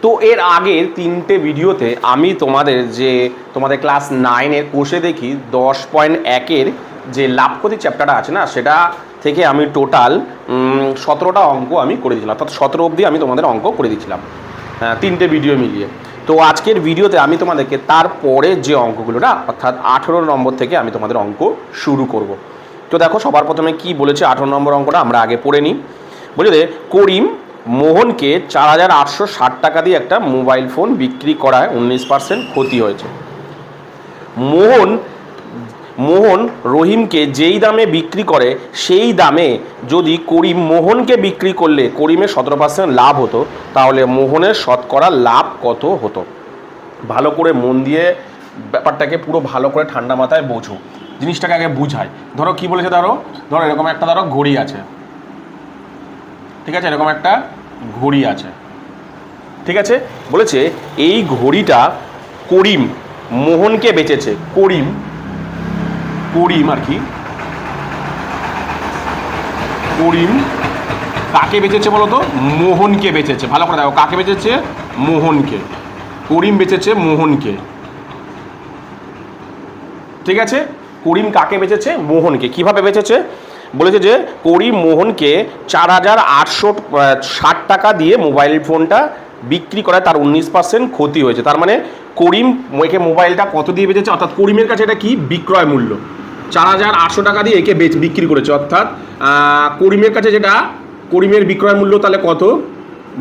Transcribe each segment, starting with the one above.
তো এর আগের 3টে ভিডিওতে আমি তোমাদের ক্লাস 9-এর কোষে দেখি 10.1-এর যে লাভ ক্ষতি চ্যাপ্টারটা আছে না, সেটা থেকে আমি টোটাল 17টা অঙ্ক আমি করে দিয়েছিলাম, অর্থাৎ 17 অবধি আমি তোমাদের অঙ্ক করে দিয়েছিলাম 3টে ভিডিও মিলিয়ে। তো আজকের ভিডিওতে আমি তোমাদেরকে তারপরে যে অঙ্কগুলো না, অর্থাৎ 18 নম্বর থেকে আমি তোমাদের অঙ্ক শুরু করব। তো দেখো, সবার প্রথমে কি বলেছে 18 নম্বর অঙ্কটা আমরা আগে পড়ে নিই। বলে দে, করিম মোহনকে 4,860 টাকা দিয়ে একটা মোবাইল ফোন বিক্রি করায় 19% ক্ষতি হয়েছে। মোহন রহিমকে যেই দামে বিক্রি করে সেই দামে যদি করিম মোহনকে বিক্রি করলে করিমের 17% লাভ হতো, তাহলে মোহনের শতকরা লাভ কত হতো? ভালো করে মন দিয়ে ব্যাপারটাকে পুরো ভালো করে ঠান্ডা মাথায় বোঝো, জিনিসটাকে আগে বুঝায়। ধরো কি বলেছে, ধরো এরকম একটা ঘড়ি আছে, ঠিক আছে, এরকম একটা ঘড়ি আছে, ঠিক আছে। বলেছে এই ঘড়িটা করিম মোহনকে বেচেছে। করিম আর কি, করিম কাকে বেচেছে বলো তো? মোহনকে বেচেছে। ভালো করে দেখো, কাকে বেচেছে? মোহনকে। করিম বেচেছে মোহনকে, ঠিক আছে। করিম কাকে বেচেছে? মোহনকে। কিভাবে বেচেছে? বলেছে যে করিম মোহনকে 4,860 টাকা দিয়ে মোবাইল ফোনটা বিক্রি করায় তার 19% ক্ষতি হয়েছে। তার মানে করিম একে মোবাইলটা কত দিয়ে বেচেছে, অর্থাৎ করিমের কাছে এটা কি বিক্রয় মূল্য, 4,800 টাকা দিয়ে একে বিক্রি করেছে, অর্থাৎ করিমের কাছে যেটা করিমের বিক্রয় মূল্য, তাহলে কত?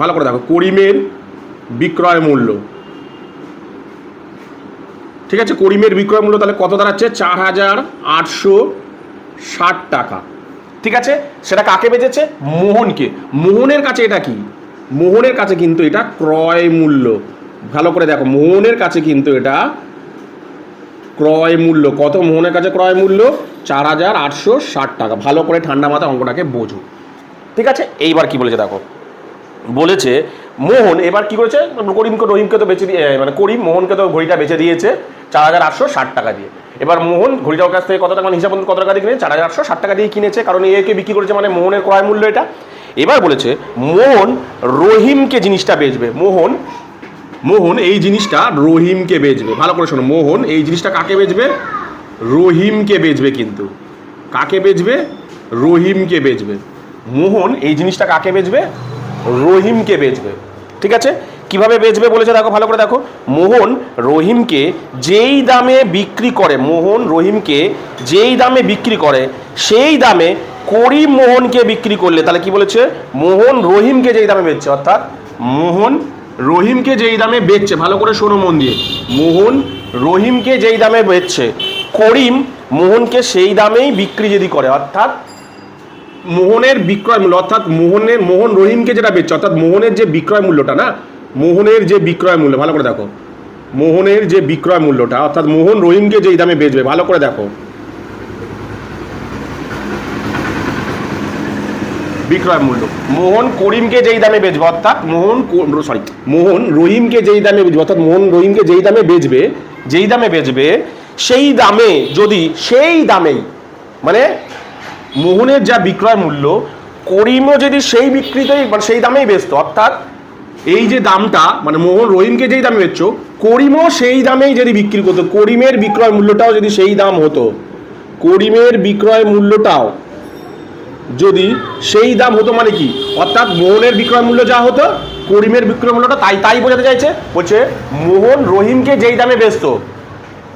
ভালো করে দেখো, করিমের বিক্রয় মূল্য, ঠিক আছে, করিমের বিক্রয় মূল্য তাহলে কত দাঁড়াচ্ছে? 4,860 টাকা, ঠিক আছে। সেটা কাকে বেচেছে? মোহনকে। মোহনের কাছে এটা কি? মোহনের কাছে কিন্তু এটা ক্রয় মূল্য। ভালো করে দেখো, মোহনের কাছে কিন্তু এটা ক্রয় মূল্য। কত মোহনের কাছে ক্রয় মূল্য? 4,860 টাকা। ভালো করে ঠান্ডা মাথায় অঙ্কটাকে বোঝো, ঠিক আছে। এইবার কি বলেছে দেখো, বলেছে মোহন এবার কি করেছে, রহিমকে তো বেচে দিয়ে, মানে করিম মোহনকে তো ঘড়িটা বেচে দিয়েছে 4,860 টাকা দিয়ে। এবার মোহন ঘড়িটার কাছ থেকে কত টাকা, মানে হিসাব কত টাকা দিয়ে কিনেছে? 4,860 টাকা দিয়ে কিনেছে, কারণ একে বিক্রি করেছে, মানে মোহনের ক্রয় মূল্য এটা। এবার বলেছে মোহন রহিমকে জিনিসটা বেচবে। মোহন এই জিনিসটা রহিমকে বেচবে। ভালো করে শোনো, মোহন এই জিনিসটা কাকে বেচবে? রহিমকে বেচবে। কিন্তু কাকে বেচবে? রহিমকে বেচবে। মোহন এই জিনিসটা কাকে বেচবে? রহিমকে বেচবে, ঠিক আছে। কিভাবে বেচবে বলেছে দেখো, ভালো করে দেখো। মোহন রহিমকে যেই দামে বিক্রি করে, মোহন রহিমকে যেই দামে বিক্রি করে সেই দামে করিম মোহনকে বিক্রি করলে, তাহলে কি বলেছে? মোহন রহিমকে যেই দামে বেচছে, অর্থাৎ মোহন রহিমকে যেই দামে বেচছে, ভালো করে শোনো মন দিয়ে, মোহন রহিমকে যেই দামে বেচছে, করিম মোহনকে সেই দামেই বিক্রি যদি করে, অর্থাৎ মোহনের বিক্রয় মূল্য, অর্থাৎ মোহন রহিমকে যেটা বেচছে, অর্থাৎ মোহনের যে বিক্রয় মূল্যটা না, মোহনের যে বিক্রয় মূল্য, ভালো করে দেখো, মোহনের যে বিক্রয় মূল্যটা, অর্থাৎ মোহন রহিমকে যেই দামে বেচবে, ভালো করে দেখো, বিক্রয় মূল্য মোহন করিমকে যেই দামে বেচবে, অর্থাৎ মোহন রহিমকে যেই দামে বেচবে, অর্থাৎ মোহন রহিমকে যেই দামে বেচবে, সেই দামে যদি সেই দামেই, মানে মোহনের যা বিক্রয় মূল্য, করিমও যদি সেই বিক্রিতেই, মানে সেই দামেই বেচতো, অর্থাৎ এই যে দামটা, মানে মোহন রহিমকে যেই দামে বেচছো, করিমও সেই দামেই যদি বিক্রি করতো, করিমের বিক্রয় মূল্যটাও যদি সেই দাম হতো, করিমের বিক্রয় মূল্যটাও যদি সেই দাম হতো, মানে কি, অর্থাৎ মোহনের বিক্রয় মূল্য যা হতো, করিমের বিক্রয় মূল্যটা তাই বোঝাতে চাইছে। বলছে মোহন রহিমকে যেই দামে বেচতো,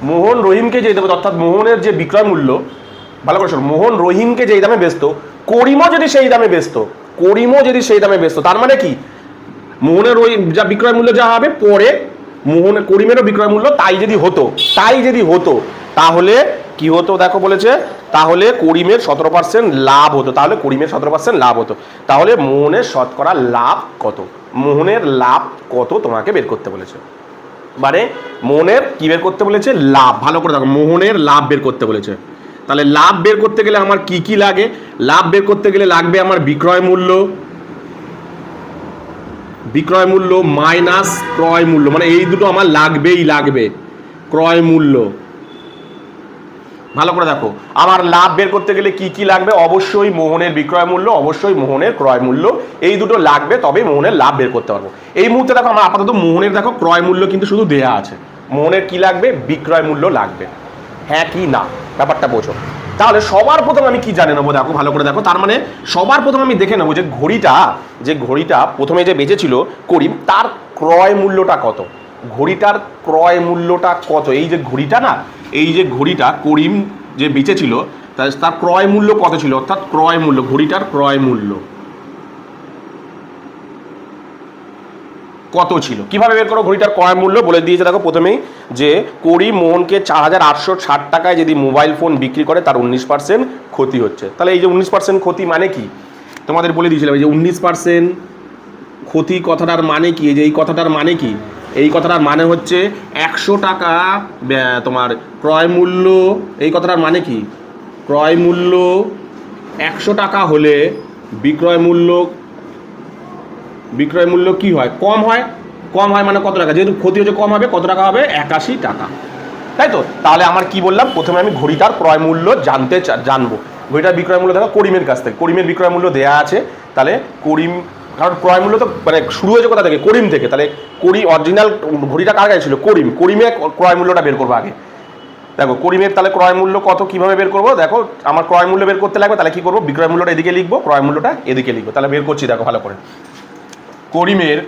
মোহন রহিমকে যেই দামে, অর্থাৎ মোহনের যে বিক্রয় মূল্য, ভালো করে শোনো, মোহন রহিমকে যেই দামে বেচতো, করিমও যদি সেই দামে বেচতো, তার মানে কি, মোহনের যা বিক্রয় মূল্য যা হবে পরে করিমেরও বিক্রয় মূল্য তাই যদি হতো, তাহলে কি হতো দেখো, বলেছে তাহলে করিমের 17% লাভ হতো। তাহলে করিমের 17% লাভ হতো। তাহলে মোহনের শতকরা লাভ কত? মোহনের লাভ কত তোমাকে বের করতে বলেছে, মানে মোহনের কি বের করতে বলেছে? লাভ। ভালো করে দেখো, মোহনের লাভ বের করতে বলেছে। তাহলে লাভ বের করতে গেলে আমার কি কি লাগে? লাভ বের করতে গেলে লাগবে আমার বিক্রয় মূল্য মাইনাস ক্রয় মূল্য, মানে এই দুটো আমার লাগবে। ক্রয় মূল্য ভালো করে দেখো, আমার লাভ বের করতে গেলে কি কি লাগবে? অবশ্যই মোহনের বিক্রয় মূল্য, অবশ্যই মোহনের ক্রয় মূল্য, এই দুটো লাগবে, তবে মোহনের লাভ বের করতে পারবো। এই মুহূর্তে দেখো আমার আপাতত মোহনের দেখো ক্রয় মূল্য কিন্তু শুধু দেয়া আছে, মোহনের কি লাগবে? বিক্রয় মূল্য লাগবে, হ্যাঁ কি না, ব্যাপারটা বোঝো। তাহলে সবার প্রথম আমি কি জানে নেবো? দেখো ভালো করে দেখো, তার মানে সবার প্রথম আমি দেখে নেবো যে ঘড়িটা প্রথমে যে বেচেছিল করিম, তার ক্রয় মূল্যটা কত, ঘড়িটার ক্রয় মূল্যটা কত। এই যে ঘড়িটা না, এই যে ঘড়িটা করিম যে বেচেছিল তার ক্রয় মূল্য কত ছিল, অর্থাৎ ক্রয় মূল্য, ঘড়িটার ক্রয় মূল্য কত ছিল। কিভাবে বের করো ঘড়িটার ক্রয় মূল্য? বলে দিয়েছে দেখো প্রথমেই, যে করিম মোহনকে 4,860 টাকায় যদি মোবাইল ফোন বিক্রি করে তার 19% ক্ষতি হচ্ছে। তাহলে এই যে 19% ক্ষতি মানে কি তোমাদের বলে দিয়েছিলাম, এই যে 19% ক্ষতি কথাটার মানে কি, এই যে এই কথাটার মানে কি, এই কথাটার মানে হচ্ছে 100 টাকা তোমার ক্রয় মূল্য, এই কথাটার মানে কি, ক্রয় মূল্য 100 টাকা হলে বিক্রয় মূল্য কি হয়? কম হয়। কম হয় মানে কত টাকা? যেহেতু ক্ষতি হচ্ছে কম হবে, কত টাকা হবে? 81 টাকা, তাই তো? তাহলে আমার কি বললাম, প্রথমে আমি ঘড়িটার ক্রয় মূল্য জানবো। ঘড়িটার বিক্রয় মূল্য দেখো করিমের কাছ থেকে, করিমের বিক্রয় মূল্য দেয়া আছে, তাহলে করিম, কারণ ক্রয় মূল্য তো মানে শুরু হয়েছে কোথা থেকে? করিম থেকে। তাহলে অরিজিনাল ঘড়িটা কার কাছে ছিল? করিমের ক্রয় মূল্যটা বের করবো আগে। দেখো করিমের তাহলে ক্রয় মূল্য কত, কিভাবে বের করবো? দেখো আমার ক্রয় মূল্য বের করতে লাগবে, তাহলে কি করবো? বিক্রয় মূল্যটা এদিকে লিখবো, ক্রয় মূল্যটা এদিকে লিখবো। তাহলে বের করছি দেখো ভালো করে। করিমের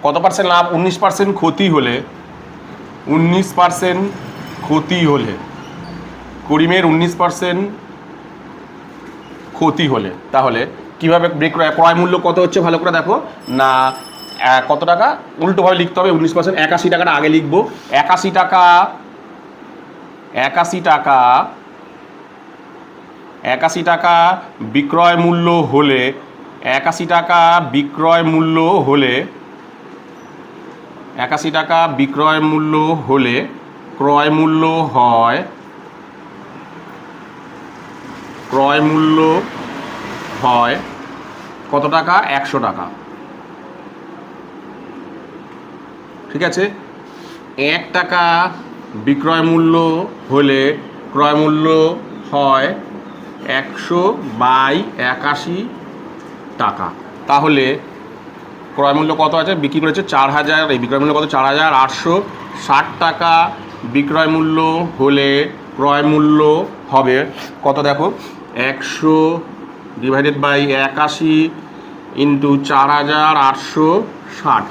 কত পার্সেন্ট লাভ? 19% ক্ষতি হলে, 19% ক্ষতি হলে, করিমের 19% ক্ষতি হলে, তাহলে কিভাবে ক্রয় মূল্য কত হচ্ছে ভালো করে দেখো না, কত টাকা উল্টোভাবে লিখতে হবে, 19% 81 টাকাটা আগে লিখবো। 81 টাকা 81 টাকা বিক্রয় মূল্য হলে, 81 টাকা বিক্রয় মূল্য হলে, 81 টাকা বিক্রয় মূল্য হলে ক্রয় মূল্য হয়, ক্রয় মূল্য হয় কত টাকা? 100 টাকা, ঠিক আছে? 1 টাকা বিক্রয় মূল্য হলে ক্রয় মূল্য হয় 100/81 টাকা। তাহলে ক্রয় মূল্য কত আছে? বিক্রি করেছে 4,000, এই বিক্রয় মূল্য কত? 4,860 টাকা বিক্রয় মূল্য হলে ক্রয় মূল্য হবে কত? দেখো 100/81 ইন্টু 4,860,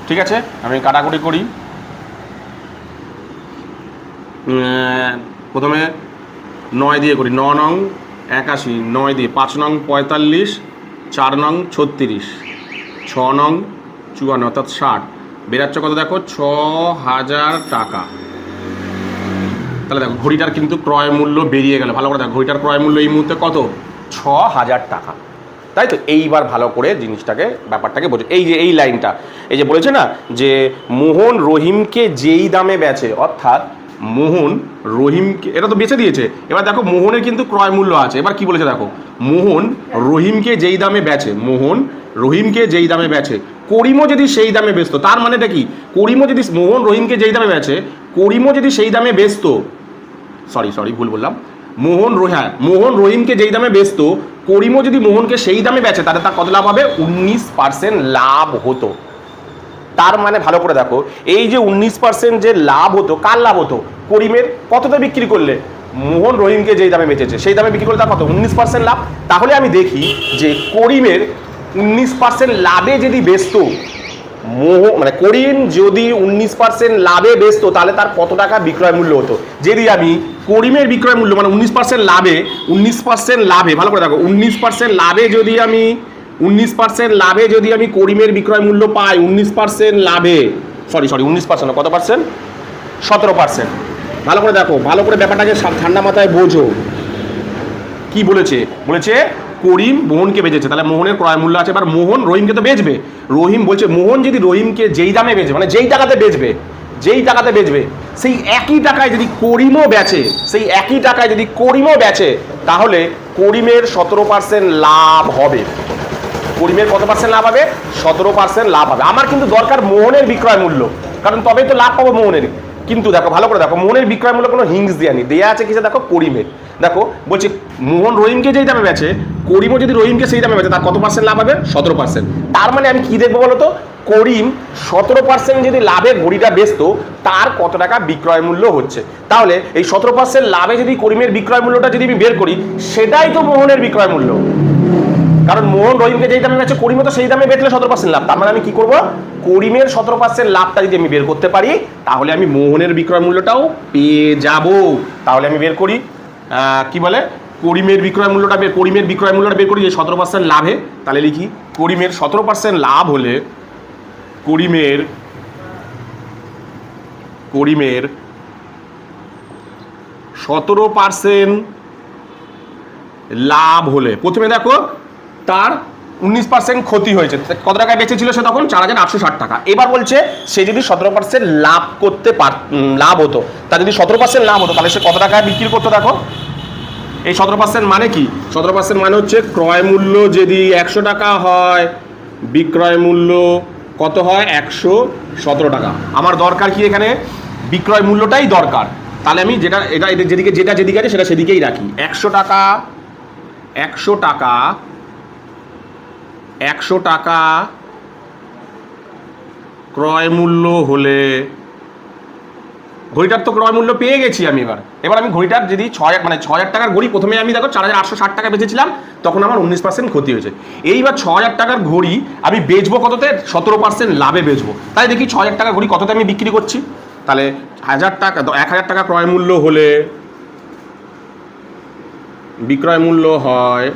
ঠিক আছে? আমি কাটাকুটি করি। প্রথমে 9 দিয়ে করি, 9 নং 81, 9 দিয়ে, 5 নং 45, 4 নং 36, 6 নং 54, অর্থাৎ 60, বেরাচ্ছে কত দেখো? 6,000 টাকা। তাহলে দেখো ঘড়িটার কিন্তু ক্রয় মূল্য বেরিয়ে গেল। ভালো করে দেখো ঘড়িটার ক্রয় মূল্য এই মুহূর্তে কত? 6,000 টাকা, তাই তো? এইবার ভালো করে জিনিসটাকে, ব্যাপারটাকে বোঝো। এই যে এই লাইনটা, এই যে বলেছে না যে মোহন রহিমকে যেই দামে বেচে, অর্থাৎ মোহন রহিমকে, এটা তো বেচে দিয়েছে, এবার দেখো মোহনের কিন্তু ক্রয় মূল্য আছে। এবার কি বলেছে দেখো, মোহন রহিমকে যেই দামে বেচে, মোহন রহিমকে যেই দামে বেচে, করিমও যদি সেই দামে বেচতো, তার মানেটা কি? করিমও যদি, মোহন রহিমকে যেই দামে বেচে, করিমও যদি সেই দামে বেচতো, সরি ভুল বললাম, মোহন রহিমকে যেই দামে বেচতো, করিমও যদি মোহনকে সেই দামে বেচে, তাহলে তার কত লাভ হবে? 19% লাভ হতো। তার মানে ভালো করে দেখো, এই যে 19% যে লাভ হতো, কার লাভ হতো? করিমের। কততে বিক্রি করলে? মোহন রহিমকে যেই দামে বেচেছে সেই দামে বিক্রি করলে তার কত? 19% লাভ। তাহলে আমি দেখি যে করিমের 19% লাভে যদি বেচতো, মানে করিম যদি 19% লাভে বেচতো, তাহলে তার কত টাকা বিক্রয় মূল্য হতো? যদি আমি করিমের বিক্রয় মূল্য মানে 19% লাভে, ভালো করে দেখো, 19% লাভে যদি আমি 19% লাভে যদি আমি করিমের বিক্রয় মূল্য পাই, 19% লাভে, সরি 19% কত পার্সেন্ট? 17%। ভালো করে দেখো, ভালো করে ব্যাপারটাকে ঠান্ডা মাথায় বোঝো। কি বলেছে? বলেছে করিম মোহনকে বেচেছে, তাহলে মোহনের ক্রয় মূল্য আছে। এবার মোহন রহিমকে তো বেচবে, রহিম বলছে মোহন যদি রহিমকে যেই দামে বেচবে, মানে যেই টাকাতে বেচবে, যেই টাকাতে বেচবে সেই একই টাকায় যদি করিমও বেচে, সেই একই টাকায় যদি করিমও বেচে, তাহলে করিমের 17% লাভ হবে। করিমের কত পার্সেন্ট লাভ হবে? 17% লাভ হবে। আমার কিন্তু দরকার মোহনের বিক্রয় মূল্য, কারণ তবেই তো লাভ পাবো মোহনের। কিন্তু দেখো ভালো করে দেখো, মোহনের বিক্রয় মূল্য কোনো হিংস দেওয়া নেই, দেওয়া আছে কিসে দেখো, করিমের। দেখো বলছি মোহন রহিমকে যেই দামে বেচে, করিমও যদি রহিমকে সেই দামে বেচে, তার কত পার্সেন্ট লাভ হবে? 17%। তার মানে আমি কি দেখবো বলো তো, করিম 17% যদি লাভে ঘড়িটা বেচতো, তার কত টাকা বিক্রয় মূল্য হচ্ছে। তাহলে এই 17% লাভে যদি করিমের বিক্রয় মূল্যটা যদি আমি বের করি, সেটাই তো মোহনের বিক্রয় মূল্য। কারণ মোহন রহিমকে যেই দামে বেচে, করিমও তো সেই দামে বেচলে 17% লাভ। তার মানে আমি কি করবো, করিমের 17% লাভটা যদি আমি বের করতে পারি, তাহলে আমি মোহনের বিক্রয় মূল্যটাও পেয়ে যাব। তাহলে আমি বের করি কি বলে, করিমের বিক্রয় মূল্যটা করিমের বিক্রয় মূল্যটা বের করি যে 17% লাভে। তাহলে লিখি করিমের 17% লাভ হলে করিমের 17% লাভ হলে, প্রথমে দেখো তার 19% ক্ষতি হয়েছে। কত টাকায় বেঁচেছিল সে তখন? 4860 টাকা। এবার বলছে সে যদি 17% লাভ করতে লাভ হতো, তার যদি 17% লাভ হতো, তাহলে সে কত টাকায় বিক্রি করতো? দেখো এই 17% মানে কি, 17% মানে হচ্ছে ক্রয় মূল্য যদি 100 টাকা হয়, বিক্রয় মূল্য কত হয়? 117 টাকা। আমার দরকার কি এখানে? বিক্রয় মূল্যটাই দরকার। তাহলে আমি যেদিকে আছে সেটা সেদিকেই রাখি। 100 টাকা ক্রয় মূল্য হলে, ঘড়িটার তো ক্রয় মূল্য পেয়ে গেছি আমি। এবার আমি ঘড়িটার যদি 6000 টাকার ঘড়ি, প্রথমে আমি দেখো 4860 টাকা বেচেছিলাম, তখন আমার 19% ক্ষতি হয়েছে। এইবার 6000 টাকার ঘড়ি আমি বেচবো কততে? 17% লাভে বেচবো। তাই দেখি 6000 টাকার ঘড়ি কততে আমি বিক্রি করছি। তাহলে 1000 টাকা ক্রয় মূল্য হলে বিক্রয় মূল্য হয়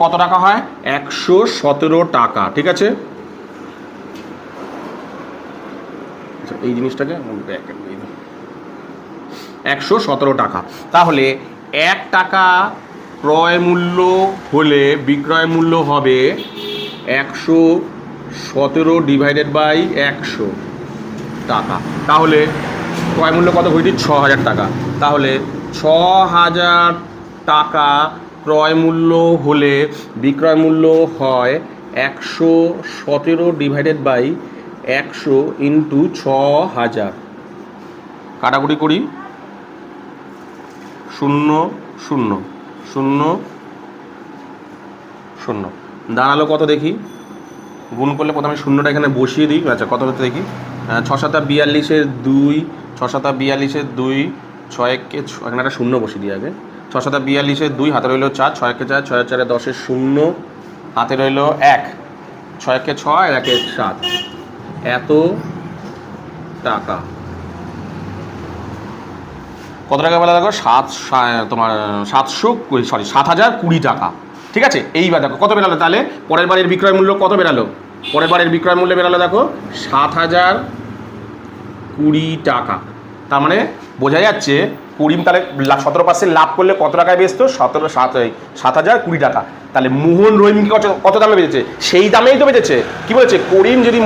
কত টাকা হয়? 117 টাকা। ঠিক আছে, এই জিনিসটাকে 117 টাকা। তাহলে 1 টাকা ক্রয় মূল্য হলে বিক্রয় মূল্য হবে 117 ডিভাইডেড বাই 100 টাকা। তাহলে ক্রয় মূল্য কত ঘড়িটির? 6000 টাকা। তাহলে 6000 টাকা ক্রয় মূল্য হলে বিক্রয় মূল্য হয় 117 ডিভাইডেড বাই 100 ইন্টু 6000। কাটাকুটি করি, 0 0 0 0 দাঁড়ালো কত দেখি? গুণ করলে প্রথমে শূন্যটা এখানে বসিয়ে দিই। আচ্ছা কত হতে দেখি, 6 7 42 2, 6 7 42 2, 6 1 এখানে একটা শূন্য বসিয়ে দিই আগে। 6 7 42 2, হাতে রইল 4, 6 1 4, 6 4 10 0, হাতে রইল 1, 6 1 6, 1 1 7, এত টাকা। কত টাকা বেলা দেখো? 7020 টাকা। ঠিক আছে, এইবার দেখো কত বেরালো। তাহলে পরের বারের বিক্রয় মূল্য কত বেরালো? পরের বারের বিক্রয় মূল্য বেরালো দেখো 7020 টাকা। তার মানে বোঝা যাচ্ছে করিম তাহলে 17% লাভ করলে কত টাকায় বেচতো? 7020 টাকা। তাহলে মোহন রহিমকে কত দামে বেচেছে? সেই দামেই তো বেচেছে। কি বলেছে? করিম যদি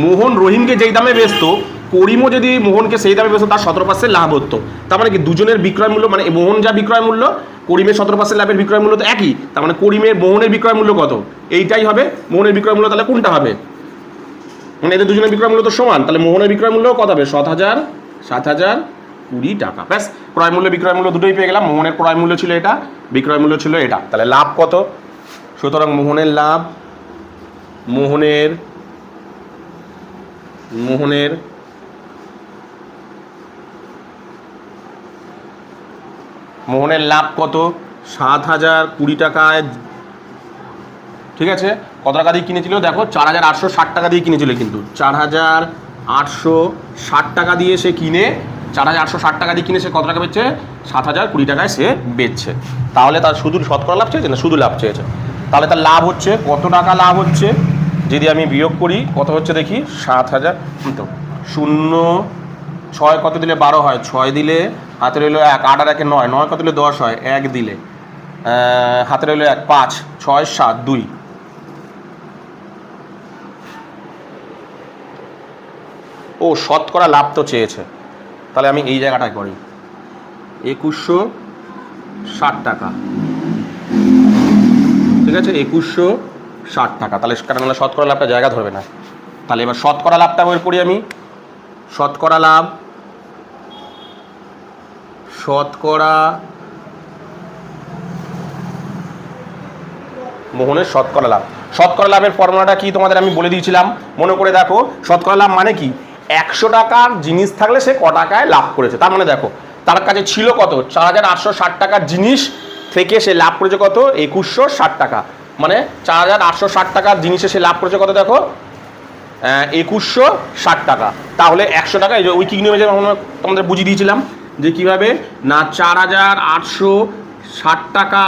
মোহন রহিমকে যেই দামে বেচতো, করিমও যদি মোহনকে সেই দামে বেচতো, তার 17% লাভ হতো। তার মানে কি দুজনের বিক্রয় মূল্য, মানে মোহন যা বিক্রয় মূল্য, করিমের 17% লাভের বিক্রয় মূল্য তো একই। তার মানে মোহনের বিক্রয় মূল্য কত? এইটাই হবে মোহনের বিক্রয় মূল্য। তাহলে কোনটা হবে? মানে এদের দুজনের বিক্রয় মূল্য তো সমান। তাহলে মোহনের বিক্রয় মূল্য কত হবে? 7020 টাকা। ব্যাস, ক্রয় মূল্য বিক্রয় মূল্য দুটোই পেয়ে গেলাম। মোহনের ক্রয় মূল্য ছিল এটা, বিক্রয় মূল্য ছিল এটা। তাহলে লাভ কত? সুতরাং মোহনের লাভ, মোহনের লাভ কত? 7020 টাকায়। ঠিক আছে, কত টাকা দিয়ে কিনেছিল দেখো? 4860 টাকা দিয়ে কিনেছিল। কিন্তু 4860 টাকা দিয়ে সে কিনে, 4860 টাকা দিয়ে কিনে সে কত টাকা বেচছে? 7020 টাকায় সে বেচছে। তাহলে তার শুধু শতকরা লাভ চেয়েছে না, শুধু লাভ চেয়েছে। তাহলে তার লাভ হচ্ছে কত টাকা? লাভ হচ্ছে যদি আমি বিয়োগ করি কত হচ্ছে দেখি, 7000 তো 0 6 কত দিলে 12 হয়, 6 দিলে হাতে রইল 1, 8 আর 1 9, 9 কত দিলে 10 হয়, 1 দিলে হাতে রইল 1, 5, 6, 7, 2। ও শতকরা লাভ তো চেয়েছে, তাহলে আমি এই জায়গাটায় করি 2160 টাকা। ঠিক আছে, 2160 টাকা। তাহলে কারণ শতকরা লাভটা জায়গা ধরবে না। তাহলে এবার শতকরা লাভটা বের করি আমি। শতকরা লাভ, শতকরা মোহনের শতকরা লাভ। শতকরা লাভের ফর্মুলাটা কি তোমাদের আমি বলে দিয়েছিলাম, মনে করে দেখো। শতকরা লাভ মানে কি, 100 টাকার জিনিস থাকলে সে ক টাকায় লাভ করেছে। তার মানে দেখো তার কাছে ছিল কত, 4860 টাকার জিনিস থেকে সে লাভ করেছে কত, 2160 টাকা। মানে 4860 টাকার জিনিসে সে লাভ করেছে কত, দেখো 2160 টাকা। তাহলে 100 টাকা, এই যে ওই কি নিয়মে যে তোমাদের বুঝিয়ে দিয়েছিলাম যে কিভাবে না, 4860 টাকা,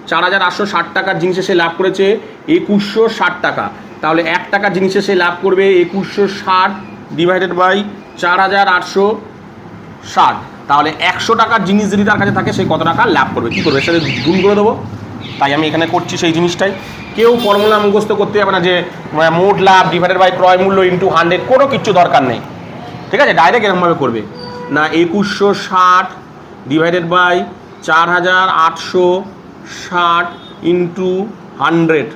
4860 টাকার জিনিসে সে লাভ করেছে 2160 টাকা। তাহলে 1 টাকার জিনিসে সে লাভ করবে 2160 ডিভাইডেড বাই 4860। তাহলে 100 টাকার জিনিস যদি তার কাছে থাকে সে কত টাকা লাভ করবে, কী করবে, এর সাথে গুণ করে দেবো। তাই আমি এখানে করছি সেই জিনিসটাই। কেউ ফর্মুলা মুখস্থ করতে যাবে না যে মোট লাভ ডিভাইডেড বাই ক্রয় মূল্য ইন্টু 100, কোনো কিচ্ছু দরকার নেই। ঠিক আছে, ডাইরেক্ট এরকমভাবে করবে না, 2160 ডিভাইডেড বাই 4860 ইন্টু 100।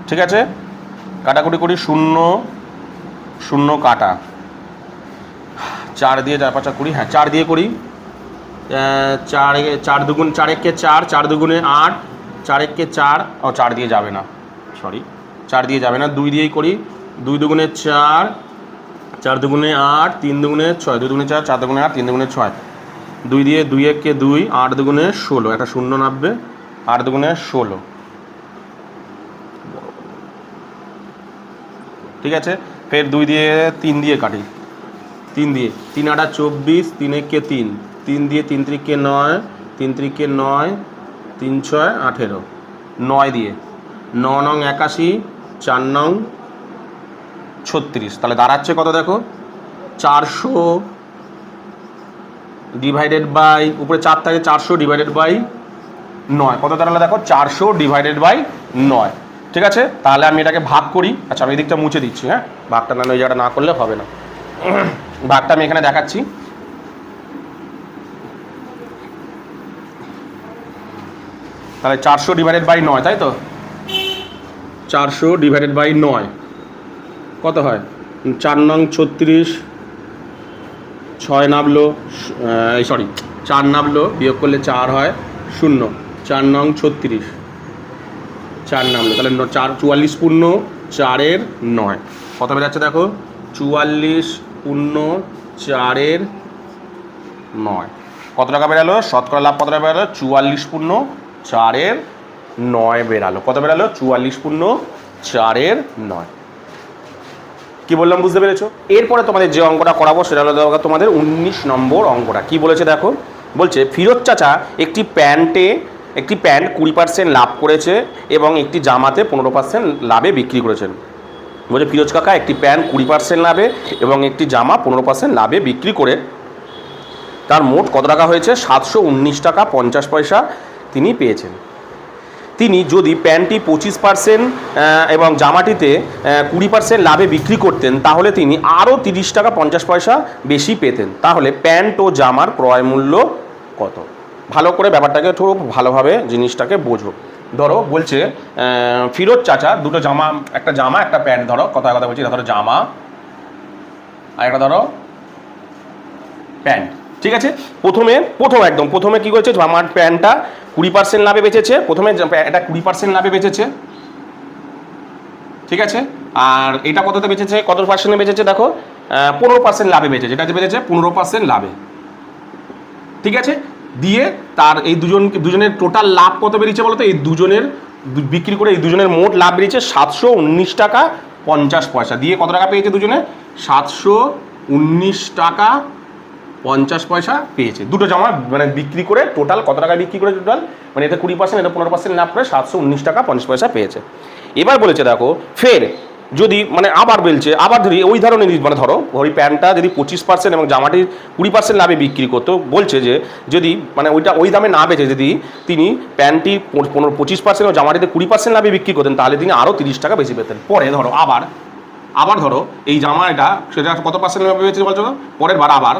ঠিক আছে, কাটাকুটি করি, 0 0 কাটা, 4 দিয়ে 4 5 20, হ্যাঁ 4 দিয়ে করি, 4 দুগুণ 4 একে 4, 4 দুগুণে 8, 4 একে 4, ও 4 দিয়ে যাবে না, সরি 4 দিয়ে যাবে না, 2 দিয়েই করি, 2 দুগুণে 4, 4 দুগুণে 8, 3 দুগুণে 6, 2 দুগুণে 4, 4 দুগুণে 8, 3 দুগুণে 6, 2 দিয়ে 2 একে 2, 8 দুগুণে 16, একটা 0 নামবে, 8 দুগুণে 16। ঠিক আছে, ফের 2 দিয়ে 3 দিয়ে কাটি, 3 দিয়ে 3 8 24, 3 একে 3, 3 দিয়ে 3 3কে 9, 3 3কে 9, 3 6 18, 9 দিয়ে 9 নং 81, 4 নং 36। তাহলে দাঁড়াচ্ছে কত দেখো, 400 ডিভাইডেড বাই, উপরে 4 থাকে, 400 ডিভাইডেড বাই 9, কত দাঁড়ালো দেখো, 400 ডিভাইডেড বাই 9। ঠিক আছে, তাহলে আমি এটাকে ভাগ করি। আচ্ছা, আমি এই দিকটা মুছে দিচ্ছি, হ্যাঁ ভাগটা না, ওই জায়গাটা না করলে হবে না। ভাগটা আমি এখানে দেখাচ্ছি। তাহলে 400 ডিভাইডেড বাই 9, তাই তো, 400 ডিভাইডেড বাই 9 কত হয়, 4 নং 36, 6 নামলো, সরি 4 নামলো, বিয়োগ করলে 4 হয় 0, 4 নং 36, 4 নামলো, তাহলে 4 44 পূর্ণ 4 9, কত বেরাচ্ছে দেখো, 44 পূর্ণ 4 9। কত টাকা বেরালো, শতকরা লাভ কত টাকা বেরালো, 44 পূর্ণ 4 9 বেরালো। কত বেরালো, 44 পূর্ণ 4 9। কি বললাম বুঝতে পেরেছো? এরপরে তোমাদের যে অঙ্কটা করাবো সেটা হলো তোমাদের 19 নম্বর অঙ্কটা। কি বলেছে দেখো, বলছে ফিরোজ চাচা একটি প্যান্ট 20% লাভ করেছে এবং একটি জামাতে 15% লাভে বিক্রি করেছেন। বলছে ফিরোজ কাকা একটি প্যান্ট 20% লাভে এবং একটি জামা 15% লাভে বিক্রি করে তার মোট কত টাকা হয়েছে, 719 টাকা 50 পয়সা তিনি পেয়েছেন। তিনি যদি প্যান্টটি 25% এবং জামাটিতে 20% লাভে বিক্রি করতেন তাহলে তিনি আরও 30 টাকা 50 পয়সা বেশি পেতেন। তাহলে প্যান্ট ও জামার ক্রয় মূল্য কত? ভালো করে ব্যাপারটাকে খুব ভালোভাবে জিনিসটাকে বোঝো। ধরো বলছে ফিরোজ চাচা দুটো জামা, একটা জামা একটা প্যান্ট, ধরো কথা বলছি, ধরো জামা আর একটা ধরো প্যান্ট। ঠিক আছে, প্রথমে কী করেছে, জামার প্যান্টটা 20% লাভে বেচেছে, প্রথমে এটা 20% লাভে বেচেছে। ঠিক আছে, আর এটা কততে বেচেছে, কত পার্সেন্টে বেচেছে দেখো, 15% লাভে বেচেছে, এটা যে বেচেছে 15% লাভে। ঠিক আছে, দিয়ে তার এই দুজনের টোটাল লাভ কত বেরিয়েছে বলো তো, এই দুজনের বিক্রি করে এই দুজনের মোট লাভ বেরিয়েছে 719 টাকা 50 পয়সা। দিয়ে কত টাকা পেয়েছে দুজনে, 719 টাকা 50 পয়সা পেয়েছে। দুটো জামা মানে বিক্রি করে টোটাল কত টাকা বিক্রি করে, টোটাল মানে এটা 20%, এটা 15% লাভ করে 719 টাকা 50 পয়সা পেয়েছে। এবার বলেছে দেখো ফের যদি মানে আবার বলছে, আবার ধরি ওই ধরনের মানে ধরো ওই প্যান্টটা যদি 25% এবং জামাটির 20% লাভে বিক্রি করতো, বলছে যে যদি মানে ওইটা ওই দামে না বেচে যদি তিনি প্যান্টটি 25% ও জামাটিতে 20% লাভে বিক্রি করতেন, তাহলে তিনি আরও 30 টাকা বেশি পেতেন। পরে ধরো আবার ধরো এই জামাটা সেটা কত পার্সেন্ট লাভে বেচেছে বলছো, পরের বার আবার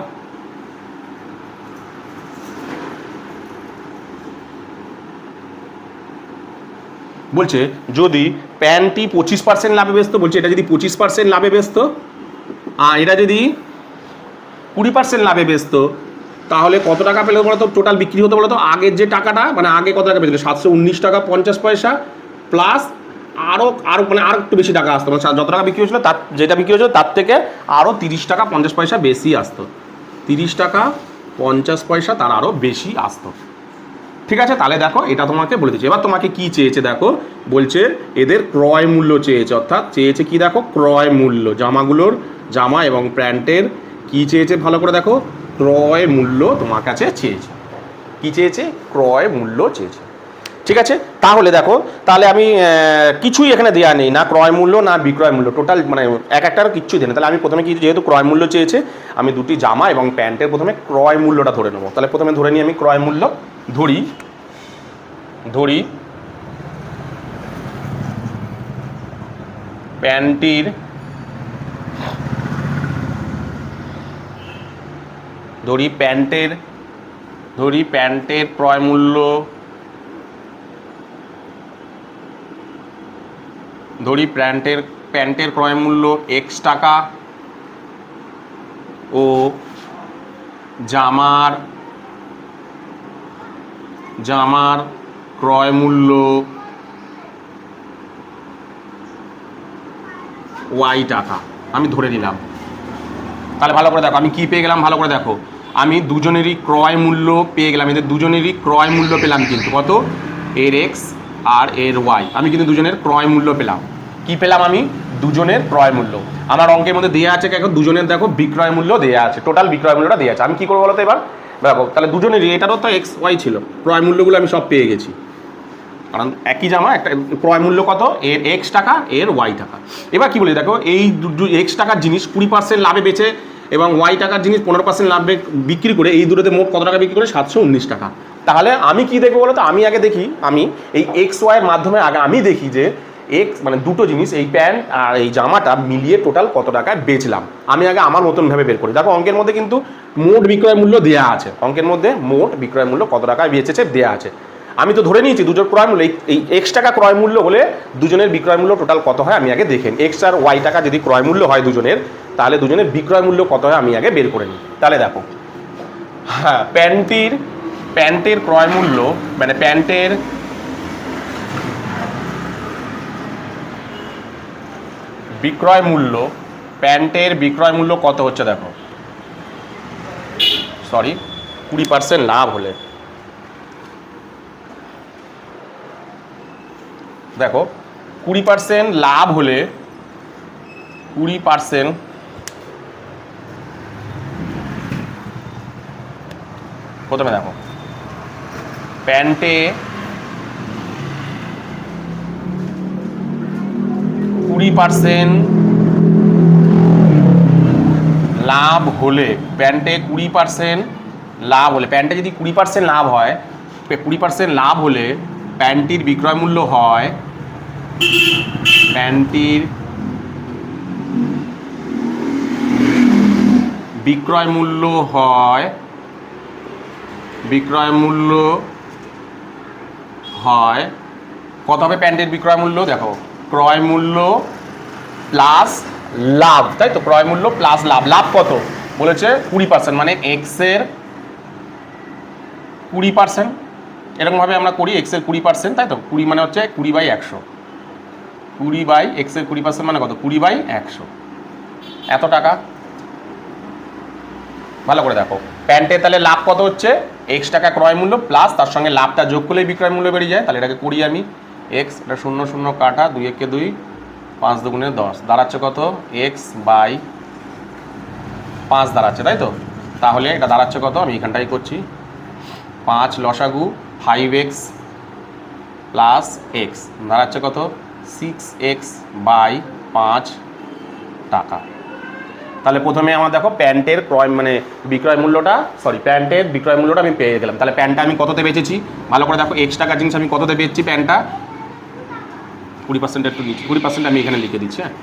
বলছে যদি প্যান্টটি 25% লাভে বেচতো, বলছে এটা যদি 25% লাভে বেচতো আর এটা যদি 20% লাভে বেচতো, তাহলে কত টাকা পেলে বলতো টোটাল বিক্রি হতো বলতো, আগের যে টাকাটা মানে আগে কত টাকা পেয়েছিল 719 টাকা 50 পয়সা প্লাস আরও মানে আরও একটু বেশি টাকা আসতো, মানে যত টাকা বিক্রি হয়েছিল তার যেটা বিক্রি হয়েছিল তার থেকে আরও 30 টাকা 50 পয়সা বেশি আসতো, 30 টাকা 50 পয়সা তার আরও বেশি আসতো। ঠিক আছে, তাহলে দেখো এটা তোমাকে বলে দিচ্ছি। এবার তোমাকে কি চেয়েছে দেখো, বলছে এদের ক্রয় মূল্য চেয়েছে, অর্থাৎ চেয়েছে কি দেখো ক্রয় মূল্য, জামা এবং প্যান্টের কি চেয়েছে ভালো করে দেখো, ক্রয় মূল্য তোমার কাছে চেয়েছে। কি চেয়েছে? ক্রয় মূল্য চেয়েছে। ঠিক আছে, তাহলে দেখো তাহলে আমি কিছুই এখানে দেওয়া নেই, না ক্রয় মূল্য না বিক্রয় মূল্য, টোটাল মানে এক একটারও কিচ্ছুই দেয় না। তাহলে আমি প্রথমে কি, যেহেতু ক্রয় মূল্য চেয়েছে আমি দুটি জামা এবং প্যান্টের প্রথমে ক্রয় মূল্যটা ধরে নেবো। তাহলে প্রথমে ধরে নিই আমি ক্রয় মূল্য, ধরি প্যান্টের ক্রয় মূল্য, প্যান্টের ক্রয় মূল্য X টাকা ও জামার ক্রয় মূল্য Y টাকা আমি ধরে নিলাম। তাহলে ভালো করে দেখো আমি কি পেয়ে গেলাম, ভালো করে দেখো আমি দুজনেরই ক্রয় মূল্য পেয়ে গেলাম, এদের দুজনেরই ক্রয় মূল্য পেলাম, কিন্তু কত, এর X আর এর Y, আমি কিন্তু দুজনের ক্রয় মূল্য পেলাম। কি পেলাম আমি? দুজনের ক্রয় মূল্য। আমার অঙ্কের মধ্যে দেওয়া আছে দেখো দুজনের দেখো বিক্রয় মূল্য দেওয়া আছে, টোটাল বিক্রয় মূল্যটা দেওয়া আছে। আমি কি করবো বলো তো এবার দেখো, তাহলে দুজনেরই এটারও তো X Y ছিল, ক্রয় মূল্যগুলো আমি সব পেয়ে গেছি, কারণ একই জামা একটা ক্রয় মূল্য কত, এর X টাকা এর Y টাকা। এবার কি বলি দেখো, এই X টাকার জিনিস 20% লাভে বেচে এবং Y টাকার জিনিস 15% লাভে বিক্রি করে এই দুটোতে মোট কত টাকা বিক্রি করে, 719 টাকা। তাহলে আমি কি দেখবো বলো তো, আমি আগে দেখি আমি এই XY এর মাধ্যমে আগে আমি দেখি যে X মানে দুটো জিনিস এই প্যান্ট আর এই জামাটা মিলিয়ে টোটাল কত টাকায় বেচলাম, আমি আগে আমার মতনভাবে বের করি। দেখো অঙ্কের মধ্যে কিন্তু মোট বিক্রয় মূল্য দেওয়া আছে, অঙ্কের মধ্যে মোট বিক্রয় মূল্য কত টাকায় বেচেছে দেওয়া আছে। আমি তো ধরে নিয়েছি দুজনের ক্রয় মূল্য, এই X টাকা ক্রয় মূল্য হলে দুজনের বিক্রয় মূল্য টোটাল কত হয় আমি আগে দেখেন, X আর Y টাকা যদি ক্রয় মূল্য হয় দুজনের, তাহলে দুজনের বিক্রয় মূল্য কত হয় আমি আগে বের করে নিই। তাহলে দেখো হ্যাঁ, প্যান্টের ক্রয় মূল্য মানে প্যান্টের বিক্রয় মূল্য কত হচ্ছে দেখো, সরি 20% লাভ হলে, দেখো 20% লাভ হলে 20% প্রথমে দেখো প্যান্টে 20% লাভ হলে, প্যান্টে 20% লাভ হলে, প্যান্টে যদি 20% লাভ হয়, 20% লাভ হলে প্যান্টটির বিক্রয় মূল্য হয়, প্যান্টটির বিক্রয় মূল্য হয় কত হবে প্যান্টের বিক্রয় মূল্য, দেখো ক্রয় মূল্য প্লাস লাভ, তাই তো, ক্রয় মূল্য প্লাস লাভ, লাভ কত বলেছে 20%, মানে X এর 20%, এরকমভাবে আমরা করি X এর 20%, তাই তো, 20 মানে হচ্ছে 20/100, 20/X এর 20% মানে কত, 20/100, এত টাকা। ভালো করে দেখো প্যান্টে তাহলে লাভ কত হচ্ছে, X টাকা ক্রয় মূল্য প্লাস তার সঙ্গে লাভটা যোগ করলেই বিক্রয় মূল্য বেরিয়ে যায়। তাহলে এটাকে করি আমি, X এটা 0 0 কাটা, 2 1 2, 5 2 10 দাঁড়াচ্ছে কত, X/5 দাঁড়াচ্ছে, তাই তো। তাহলে এটা দাঁড়াচ্ছে কত, আমি এখানটাই করছি, 5 লসাগু 5X প্লাস X দাঁড়াচ্ছে কত, 6X/5 5 টাকা। তাহলে প্রথমে আমার দেখো প্যান্টের ক্রয় মানে বিক্রয় মূল্যটা প্যান্টের বিক্রয় মূল্যটা আমি পেয়ে গেলাম। তাহলে প্যান্টটা আমি কততে বেচেছি ভালো করে দেখো, X টাকার জিনিস আমি কততে বেচছি প্যান্টটা 20% একটু নিচ্ছি, 20% আমি এখানে লিখে দিচ্ছি, হ্যাঁ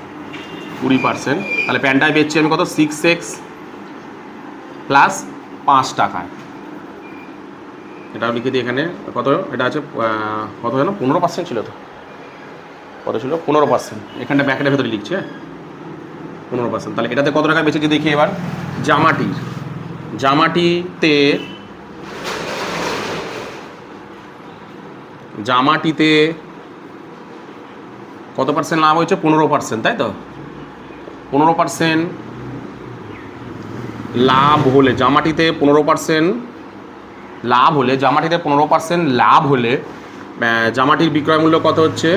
20%। তাহলে প্যান্টটায় বেচছি আমি কত 6x প্লাস 5 টাকায়, এটাও লিখে দিই এখানে কত, এটা আছে কত যেন 15% ছিল, তো কত ছিল 15%, এখানটা ব্যাকেটের ভেতরে লিখছে 15%। তাহলে এটাতে কত টাকা বেচেছি দেখি এবার। জামাটিতে কত পার্সেন্ট লাভ হয়েছে 15%, তাই তো 15% লাভ হলে জামাটিতে 15% লাভ হলে জামাটির বিক্রয় মূল্য কত হচ্ছে,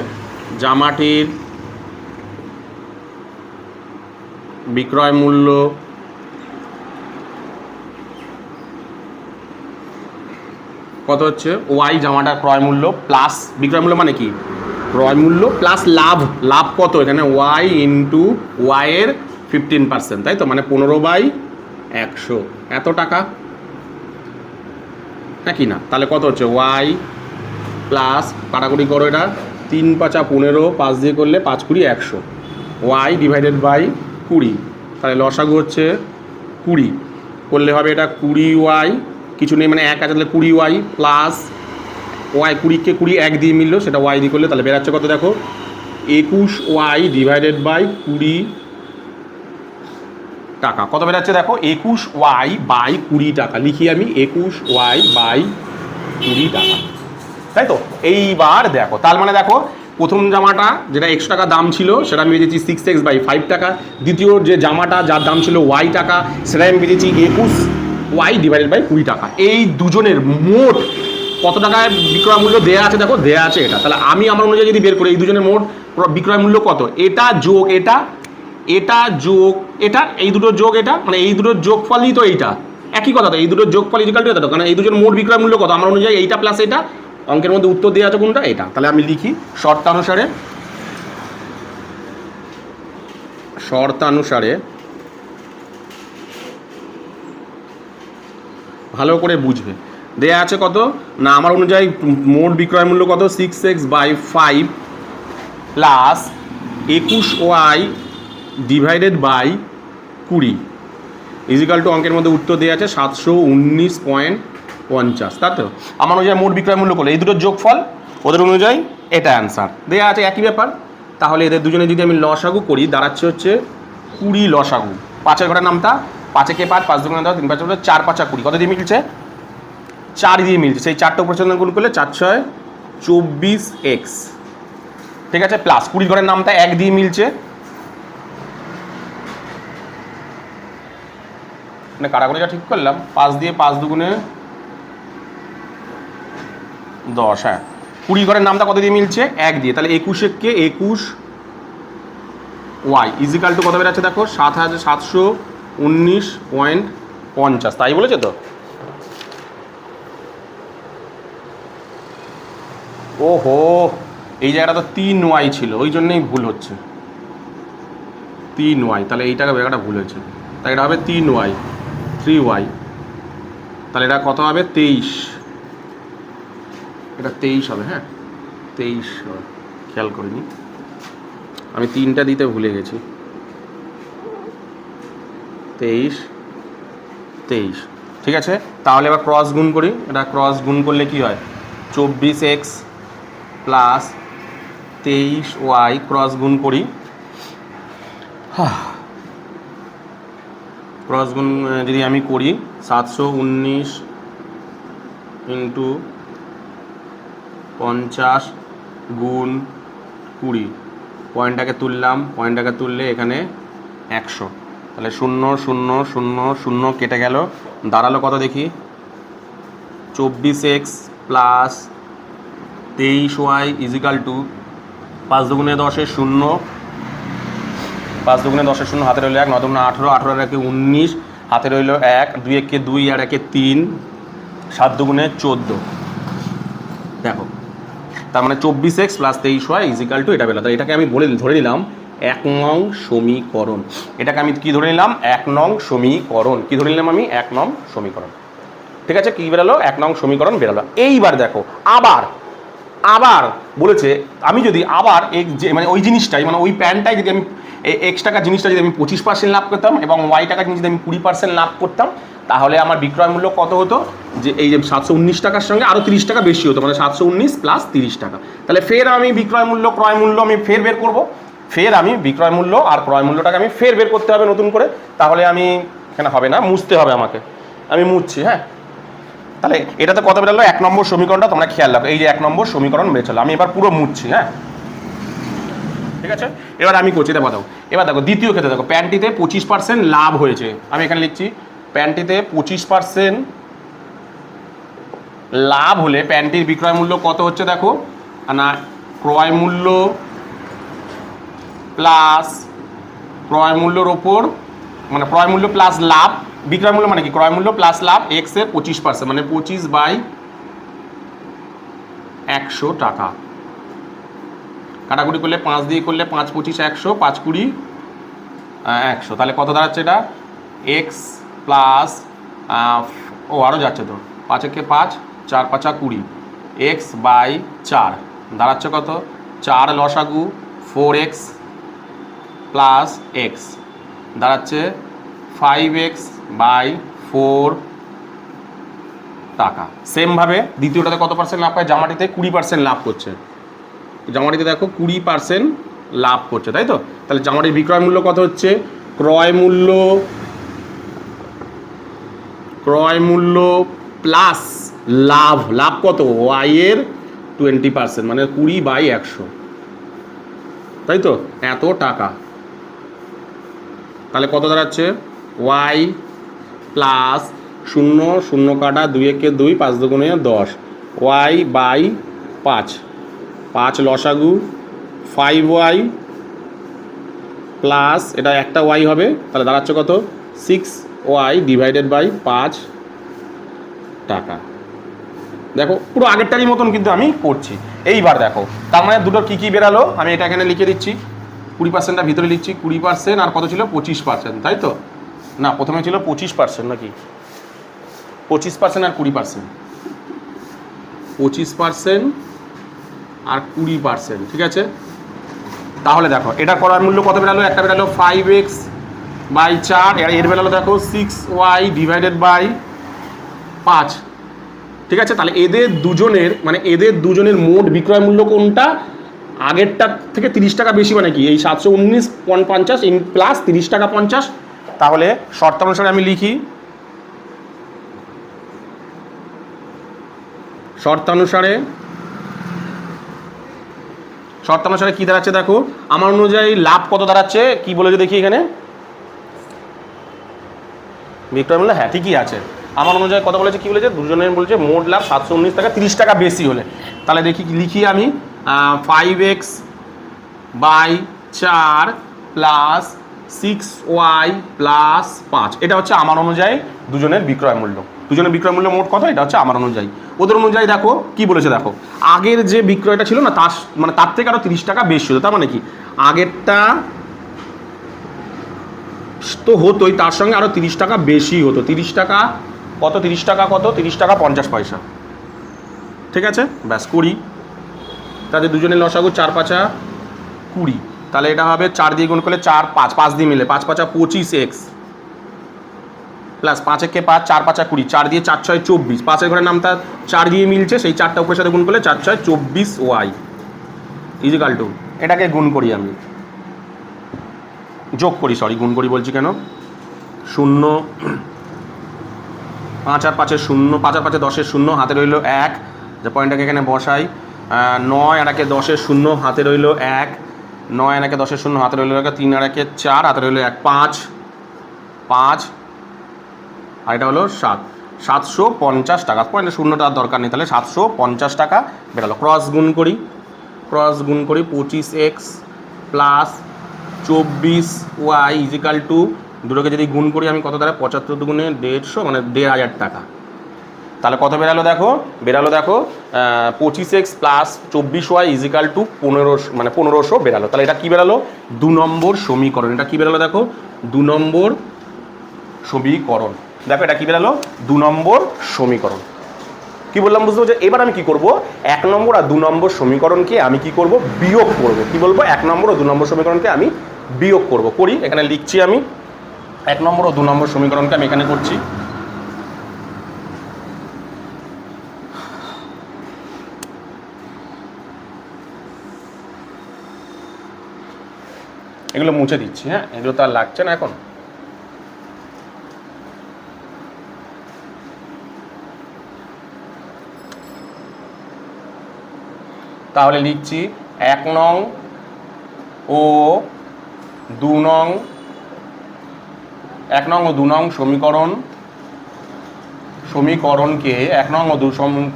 জামাটির বিক্রয় মূল্য কত হচ্ছে ওয়াই, জামাটার ক্রয় মূল্য প্লাস বিক্রয় মূল্য মানে কি ক্রয় মূল্য প্লাস লাভ কত এখানে ওয়াই ইন্টু ওয়াইয়ের 15%, তাই তো মানে 15/100 এত টাকা, হ্যাঁ কি না। তাহলে কত হচ্ছে ওয়াই প্লাস কাটাকুটি করো, এটা 3 × 5 = 15, 5 দিয়ে করলে 5 × 20 = 100, ওয়াই ডিভাইডেড বাই 20, তাহলে লসাগু হচ্ছে 20 করলে হবে এটা 20y, কিছু নেই মানে 1 আছে, তাহলে 20y প্লাস ওয়াই 20কে 20 1 দিয়ে মিললো, সেটা ওয়াই দিয়ে করলে তাহলে বেরাচ্ছে কত দেখো 21y ডিভাইডেড বাই 20 টাকা, কত বেরাচ্ছে দেখো 21y/20 টাকা, লিখি আমি 21y/20 টাকা, তাই তো। এইবার দেখো তার মানে দেখো প্রথম জামাটা যেটা 100 টাকা দাম ছিল সেটা আমি বেচেছি 6x/5 টাকা, দ্বিতীয় যে জামাটা যার দাম ছিল y টাকা সেটা আমি বেচেছি 21y ডিভাইডেড বাই 20 টাকা। এই দুজনের মোট কত টাকায় বিক্রয় মূল্য দেয়া আছে দেখো, দেয়া আছে এটা। তাহলে আমি আমার অনুযায়ী যদি বের করি এই দুজনের মোট বিক্রয় মূল্য কত, এটা যোগ এটা, এটা যোগ এটা, এই দুটো যোগ এটা, মানে এই দুটোর যোগফলই তো এইটা, একই কথা তো, এই দুটোর যোগফল ইকুয়াল টু এটা তো, কারণ এই দুজন মোট বিক্রয় মূল্য কত আমার অনুযায়ী এইটা প্লাস এটা, অঙ্কের মধ্যে উত্তর দেওয়া আছে কোনটা এটা। তাহলে আমি লিখি শর্তানুসারে ভালো করে বুঝবে, দেয়া আছে কত না আমার অনুযায়ী মোট বিক্রয় মূল্য কত 6x/5 plus 21y divided by 20 equal to অঙ্কের মধ্যে উত্তর দেওয়া আছে 719.50, তাই তো। আমার অনুযায়ী মোট বিক্রয় মূল্য করলে এই দুটোর যোগফল, ওদের অনুযায়ী এটা অ্যান্সার দেওয়া আছে, একই ব্যাপার। তাহলে এদের দুজনে যদি আমি লসাগু করি দাঁড়াচ্ছে হচ্ছে 20 লসাগু, 5-এর ঘরের নামটা 5-এ 5, 5 দুগুণে দাও 3 5 4 5 20, কত দিয়ে মিলছে 4 দিয়ে মিলছে, সেই 4টা উপর গুণ করলে 4 6 24x, ঠিক আছে, প্লাস 20 ঘরের নামটা 1 দিয়ে মিলছে, মানে কাটাকুটিটা ঠিক করলাম 5 দিয়ে 5 দুগুণে 10, হ্যাঁ 20 ঘরের নামটা কত দিয়ে মিলছে 1 দিয়ে, তাহলে 21কে 21y ইজিক্যাল টু কত বেরাচ্ছে দেখো 7719.50, তাই বলেছে তো। ওহো এই জায়গাটা তো 3y ছিল, ওই জন্যই ভুল হচ্ছে 3y, তাহলে এই জায়গাটা ভুল হয়েছে, তাই এটা হবে 3y, তাহলে এটা কত হবে 23, এটা 23 হবে, হ্যাঁ 23 হবে, খেয়াল করিনি আমি 3টা দিতে ভুলে গেছি, 23, ঠিক আছে। তাহলে এবার ক্রস গুণ করি, এটা ক্রস গুণ করলে কি হয় 24x প্লাস 23y ক্রস গুণ করি, ক্রস গুণ যদি আমি করি 719 ইন্টু 50 গুণ 20, পয়েন্টটাকে তুললাম, পয়েন্টটাকে তুললে এখানে 100, তাহলে 0 0 0 0 কেটে গেল, দাঁড়ালো কত দেখি 24x plus 23y equal two 5 দুগুণে 10 0, 5 দুগুণে 10 0, হাতে রইল 1, 9 দুগুণে 18, 18 আর 19, হাতে রইল 1, 2 একে 2 আর 1 3, 7 দুগুণে 14, দেখো তার মানে 24x plus 23y equal two এটা পেলাম। তাহলে এটাকে আমি ধরে নিলাম 1 নং সমীকরণ। এটাকে আমি কি ধরে নিলাম? 1 নং সমীকরণ। কি ধরে নিলাম আমি? 1 নং সমীকরণ। ঠিক আছে, কি বেরালো? 1 নং সমীকরণ বেরালো। এইবার দেখো আবার বলেছে আমি যদি আবার যে মানে ওই জিনিসটাই মানে ওই প্যান্টটাই যদি আমি এক্স টাকা জিনিসটা যদি আমি 25% লাভ করতাম এবং ওয়াই টাকা জিনিস যদি আমি 20% লাভ করতাম, তাহলে আমার বিক্রয় মূল্য কত হতো? যে এই যে 719 টাকার সঙ্গে আরও 30 টাকা বেশি হতো, মানে 719 প্লাস 30 টাকা। তাহলে ফের আমি বিক্রয় মূল্য ক্রয় মূল্য আমি ফের বের করব। ফের আমি বিক্রয় মূল্য আর ক্রয় মূল্যটাকে আমি ফের বের করতে হবে নতুন করে। তাহলে আমি এখানে হবে না, মুছতে হবে আমাকে। আমি মুছছি, হ্যাঁ। তাহলে এটাতে কত বেরোলো? 1 নম্বর সমীকরণটা তোমরা খেয়াল রাখো, এই যে 1 নম্বর সমীকরণ বেরোলো। আমি এবার পুরো মুছছি, হ্যাঁ, ঠিক আছে। এবার আমি করছি, দেখো এবার দেখো দ্বিতীয় ক্ষেত্রে দেখো প্যান্টটিতে 25% লাভ হয়েছে। আমি এখানে লিখছি প্যান্টটিতে 25% লাভ হলে প্যান্টটির বিক্রয় মূল্য কত হচ্ছে? দেখো না, ক্রয় মূল্য প্লাস ক্রয় মূল্যর ওপর মানে ক্রয় মূল্য প্লাস লাভ, বিক্রয় মূল্য মানে কি? ক্রয় মূল্য প্লাস লাভ এক্স এর 25%, মানে 25/100 টাকা। কাটাকুটি করলে 5 দিয়ে করলে 5 25 100, 5 20 100। তাহলে কত দাঁড়াচ্ছে এটা? এক্স প্লাস আরও যাচ্ছে তো, 5 একে 5, 4 5 20, এক্স বাই 4 দাঁড়াচ্ছে কত? 4 লসাগু 4x প্লাস এক্স দাঁড়াচ্ছে 5x/4 টাকা। সেমভাবে দ্বিতীয়টাতে কত পার্সেন্ট লাভ পায়? জামাটিতে 20% লাভ করছে। জামাটিতে দেখো 20% লাভ করছে, তাই তো? তাহলে জামাটির বিক্রয় মূল্য কত হচ্ছে? ক্রয় মূল্য প্লাস লাভ কত? ওয়াই এর 20%, মানে 20/100, তাই তো? এত টাকা। তাহলে কত দাঁড়াচ্ছে? ওয়াই প্লাস 0 0 কাটা 2 একে 2, 5 দুগুণে 10, ওয়াই বাই 5 লসাগু 5y প্লাস এটা একটা ওয়াই হবে, তাহলে দাঁড়াচ্ছে কত? 6y ডিভাইডেড বাই 5 টাকা। দেখো পুরো আগেরটারই মতন কিন্তু আমি করছি। এইবার দেখো তার মানে দুটোর কী কী বেরালো আমি এটা এখানে লিখে দিচ্ছি। 20%টা ভিতরে লিখছি, 20% আর কত ছিল? 25%, তাই তো? না, প্রথমে ছিল 25% নাকি? 25% আর 20%, 25% আর 20%, ঠিক আছে। তাহলে দেখো এটা করার মূল্য কত বেরালো? একটা বেরালো 5x/4, এর বেরালো দেখো 6y ডিভাইডেড বাই 5, ঠিক আছে। তাহলে এদের দুজনের মোট বিক্রয় মূল্য কোনটা? আগেরটার থেকে 30 টাকা বেশি, মানে কি? এই 719.50 প্লাস 30 টাকা 50। তাহলে শর্তানুসারে আমি লিখি, শর্তানুসারে কি দাঁড়াচ্ছে? দেখো আমার অনুযায়ী লাভ কত দাঁড়াচ্ছে কি বলেছে দেখি এখানে বিক্রয় মূল্য, হ্যাঁ ঠিকই আছে। আমার অনুযায়ী কত বলেছে, কি বলেছে? দুজনের বলছে মোট লাভ 719 টাকা, 30 টাকা বেশি হলে। তাহলে দেখি লিখি আমি 5x/4 প্লাস 6y প্লাস 5, এটা হচ্ছে আমার অনুযায়ী দুজনের বিক্রয় মূল্য। দুজনের বিক্রয় মূল্য মোট কত? এটা হচ্ছে আমার অনুযায়ী। ওদের অনুযায়ী দেখো কি বলেছে, দেখো আগের যে বিক্রয়টা ছিল না তার থেকে আরও 30 টাকা বেশি হতো। তার মানে কি আগেরটা তো হতোই, তার সঙ্গে আরও 30 টাকা বেশি হতো। 30 টাকা কত? 30 টাকা কত? 30 টাকা 50 পয়সা, ঠিক আছে। ব্যাস 20, তাদের দুজনের লসাগু 4 5 20, তাহলে এটা হবে 4 দিয়ে গুণ করলে 4 5 দিয়ে মিলে 5 5 25x প্লাস 5 একে 5, 4 5 20, 4 দিয়ে 4 6 24, 5-এর ঘরের নামটা 4 দিয়ে মিলছে, সেই 4টা উপরের সাথে গুণ করলে 4 6 24y ইজিক্যাল টু, এটাকে গুণ করি আমি, যোগ করি, গুণ করি বলছি কেন, 0 5 আর 5 0, 5 আর 5 10 0, হাতে রইল 1, যে পয়েন্টটাকে এখানে বসাই। 9 আর 1 10 0, হাতে রইল 1, 9 আর 1 10 0, হাতে রইল 1, 3 আর 1 4, হাতে রইল 1, 5 আর এটা হলো 750 টাকা। পয়েন্টে শূন্যটা আর দরকার নেই, তাহলে 750 টাকা বেরালো। ক্রস গুণ করি 25x plus 24y equal two, দুটোকে যদি গুণ করি আমি কত দ্বারা 75 দুগুণে 150, মানে 1500 টাকা। তাহলে কত বেরালো দেখো, বেরালো দেখো 25x plus 24y equal two 1500, মানে 1500 বেরালো। তাহলে এটা কি বেরালো? 2 নম্বর সমীকরণ। এটা কি বেরালো দেখো? 2 নম্বর সমীকরণ। দেখো এটা কি বেরালো? 2 নম্বর সমীকরণ। কি বললাম বুঝতে পারছো? এবার আমি কি করব, 1 নম্বর আর 2 নম্বর সমীকরণকে আমি কি করব, বিয়োগ করব। কি বলবো? 1 নম্বর ও 2 নম্বর সমীকরণকে আমি বিয়োগ করব। করি, এখানে লিখছি আমি 1 নম্বর ও 2 নম্বর সমীকরণকে আমি এখানে করছি। এগুলো মুছে দিচ্ছি, হ্যাঁ, এগুলো তো আর লাগছে না এখন। তাহলে লিখছি 1 নং ও 2 নং, 1 নং ও 2 নং সমীকরণকে 1 নং ও 2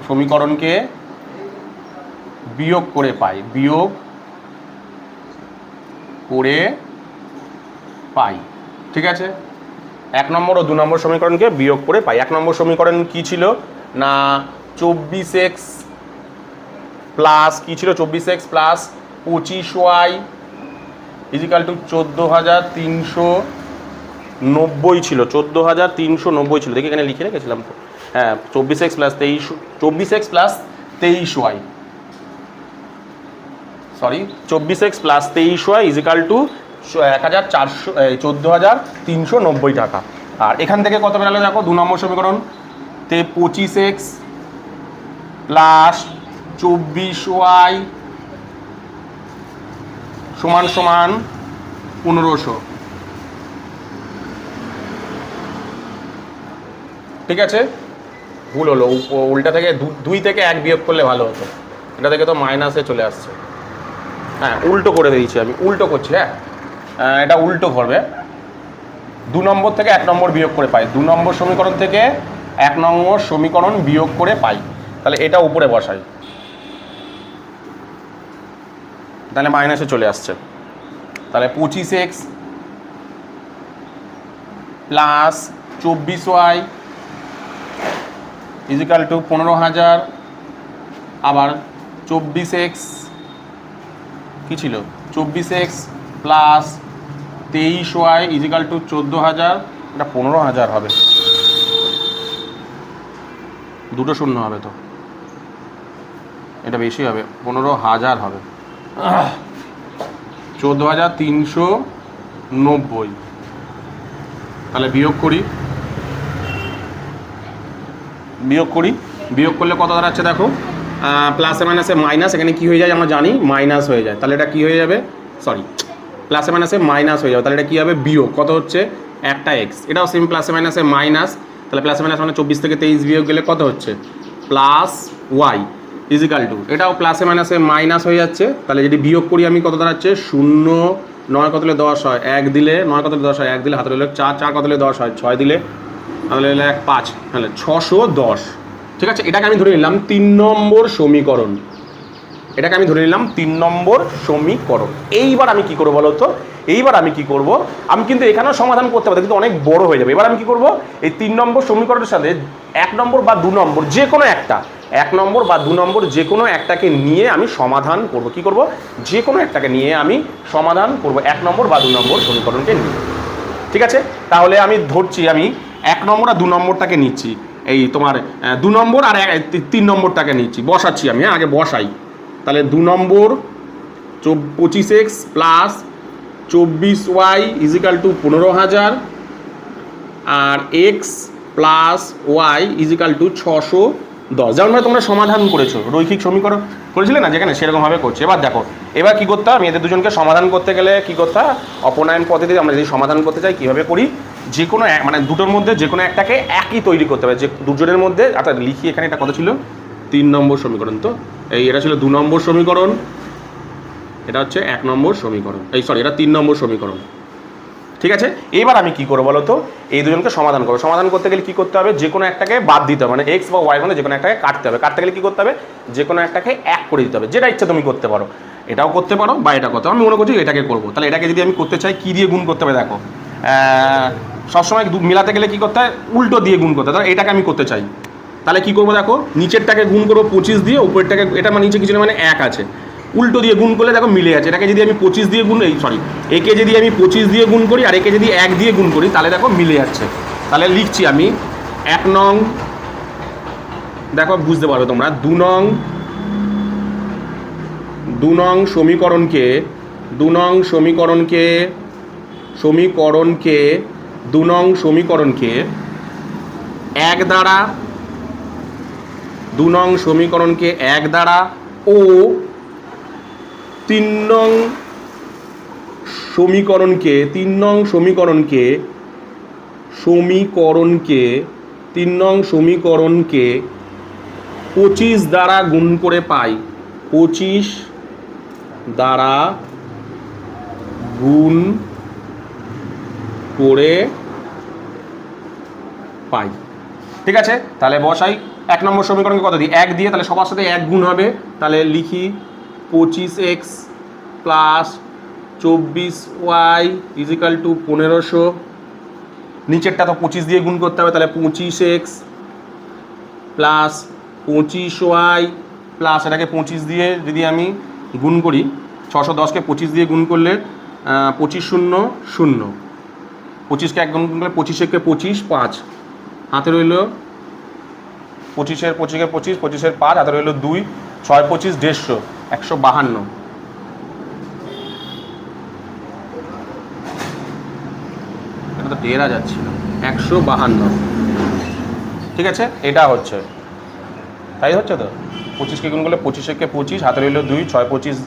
সমীকরণকে বিয়োগ করে পাই, বিয়োগ করে পাই। ঠিক আছে, 1 নম্বর ও 2 নম্বর সমীকরণকে বিয়োগ করে পাই। 1 নম্বর সমীকরণ কি ছিল না, 24x প্লাস কি ছিল, 24x plus 25y is equal to 14,390 ছিল, 14,390 ছিল। দেখি এখানে লিখে রেখেছিলাম তো, হ্যাঁ, 24x plus 23y, sorry 24x plus 23y equal to 14,390 টাকা। আর এখান থেকে কত বেরালো দেখো, 2 নম্বর সমীকরণ তে 25x প্লাস 24y সমান সমান 1500। ঠিক আছে, ভুল হলো, উল্টা থেকে 2 থেকে 1 বিয়োগ করলে ভালো হতো, এটা থেকে তো মাইনাসে চলে আসছে। হ্যাঁ, উল্টো করে দিয়েছি আমি, উল্টো করছি। হ্যাঁ, এটা উল্টো করবে। 2 নম্বর থেকে 1 নম্বর বিয়োগ করে পাই, 2 নম্বর সমীকরণ থেকে 1 নম্বর সমীকরণ বিয়োগ করে পাই। তাহলে এটা উপরে বসাই, তাহলে মাইনাসে চলে আসছে। তাহলে 25x plus 24y equal to 15,000, আবার 24x কি ছিল, 24x plus 23y equal two 14,000, এটা 15,000 হবে, দুটো শূন্য হবে তো, এটা বেশি হবে, 15,000 হবে, 14,390। তাহলে বিয়োগ করি, বিয়োগ করলে কত দাঁড়াচ্ছে দেখো, প্লাসে মাইনাসে মাইনাস, এখানে কি হয়ে যায় আমরা জানি, মাইনাস হয়ে যায়। তাহলে এটা কি হয়ে যাবে, সরি, প্লাসে মাইনাসে মাইনাস হয়ে যাবে। তাহলে এটা কী হবে, বিয়োগ কত হচ্ছে, একটা এক্স, এটাও সেম প্লাসে মাইনাসে মাইনাস। তাহলে প্লাসে মাইনাস মানে 24 থেকে 23 বিয়োগ গেলে কত হচ্ছে, প্লাস ওয়াই ইজিক্যাল টু, এটাও প্লাসে মাইনাসে মাইনাস হয়ে যাচ্ছে। তাহলে যদি বিয়োগ করি আমি, কত দাঁড়াচ্ছে, 0, 9 কত হলে 10 হয়, 1 দিলে 9 কত হলে 10 হয়, 1 দিলে হাতে হলে 4, 4 কত হলে 10 হয়, 6 দিলে তাহলে 1 5, তাহলে 610। ঠিক আছে, এটাকে আমি ধরে নিলাম 3 নম্বর সমীকরণ, এটাকে আমি ধরে নিলাম 3 নম্বর সমীকরণ। এইবার আমি কি করবো বলো তো, এইবার আমি কি করব, আমি কিন্তু এখানেও সমাধান করতে পারি, কিন্তু অনেক বড় হয়ে যাবে। এবার আমি কি করব, এই 3 নম্বর সমীকরণের সাথে 1 নম্বর বা 2 নম্বর যে কোনো একটা, 1 নম্বর বা 2 নম্বর যে কোনো একটাকে নিয়ে আমি সমাধান করব। কি করব, যে কোনো একটাকে নিয়ে আমি সমাধান করব, 1 নম্বর বা 2 নম্বর সমীকরণকে নিয়ে। ঠিক আছে, তাহলে আমি ধরছি, আমি 1 নম্বর আর 2 নম্বরটাকে নিচ্ছি, এই তোমার 2 নম্বর আর 3 নম্বরটাকে নিচ্ছি, বসাচ্ছি আমি, হ্যাঁ, আগে বসাই। তাহলে 2 number 25x plus 24y equal to 15,000, আর x plus y equal to 610। যেমনভাবে তোমরা সমাধান করেছো, রৈখিক সমীকরণ করেছিলে না যেখানে, সেরকমভাবে করছে। এবার দেখো, এবার কী করতে হয়, আমি এদের দুজনকে সমাধান করতে গেলে কী করতে হয়, অপনয়ন পদ্ধতিতে আমরা যদি সমাধান করতে চাই কীভাবে করি, যে কোনো মানে দুটোর মধ্যে যে কোনো একটাকে একই তৈরি করতে হবে, যে দুজনের মধ্যে, অর্থাৎ লিখি এখানে, এটা কত ছিল, 3 নম্বর সমীকরণ। তো এটা ছিল 2 নম্বর সমীকরণ, এটা হচ্ছে 1 নম্বর সমীকরণ, সরি, এটা 3 নম্বর সমীকরণ। ঠিক আছে, এবার আমি কি করবো বলো তো, এই দুজনকে সমাধান করবো। সমাধান করতে গেলে কি করতে হবে, যে কোনো একটাকে বাদ দিতে হবে, মানে এক্স বা ওয়াই মধ্যে যে কোনো একটাকে কাটতে হবে। কাটতে গেলে কি করতে হবে, যে কোনো একটাকে 1 করে দিতে হবে। যেটা ইচ্ছা তুমি করতে পারো, এটাও করতে পারো বা এটা করতে পারো, আমি মনে করছি এটাকে করবো। তাহলে এটাকে যদি আমি করতে চাই, কি দিয়ে গুণ করতে হবে দেখো, সবসময় মেলাতে গেলে কি করতে হয়, উল্টো দিয়ে গুণ করতে হয়। তাহলে এটাকে আমি করতে চাই, তাহলে কি করবো দেখো, নিচেরটাকে গুণ করবো 25 দিয়ে, উপরেরটাকে, এটা মানে নিচে কিছু না, মানে 1 আছে, উল্টো দিয়ে গুণ করলে দেখো মিলে আছে। এটাকে যদি আমি 25 দিয়ে গুণ, একে যদি আমি 25 দিয়ে গুণ করি আর একে যদি 1 দিয়ে গুণ করি তাহলে দেখো মিলে যাচ্ছে। তাহলে লিখছি আমি 1 নং, দেখো বুঝতে পারবে তোমরা, 2 নং সমীকরণকে 2 নং সমীকরণকে 1 দ্বারা 2 নং সমীকরণকে 1 দ্বারা ও 3 নং সমীকরণকে 3 নং সমীকরণকে 25 দ্বারা গুণ করে পাই, 25 দ্বারা গুণ করে পাই। ঠিক আছে, তাহলে বসাই 1 নম্বর সমীকরণকে কত দিই, 1 দিয়ে, তাহলে সবার সাথে 1 গুণ হবে, তাহলে লিখি 25x plus 24y equal two 1500, নিচেরটা তো 25 দিয়ে গুণ করতে হবে, তাহলে 25x প্লাস 25y প্লাস এটাকে 25 দিয়ে যদি আমি গুণ করি, 610কে 25 দিয়ে গুণ করলে 25 0 0, 25কে 1 গুণ করলে 25 25 5, হাতে রইল 25-এর 25 25-এর 5, হাতে রইল 2, 6 25 150, 152। এটা তো টেরা যাচ্ছিল, 152। ঠিক আছে, এটা হচ্ছে, তাই হচ্ছে তো, 25কে গুণ করলে 25-একে 25, হাতে রইল 2, 6 25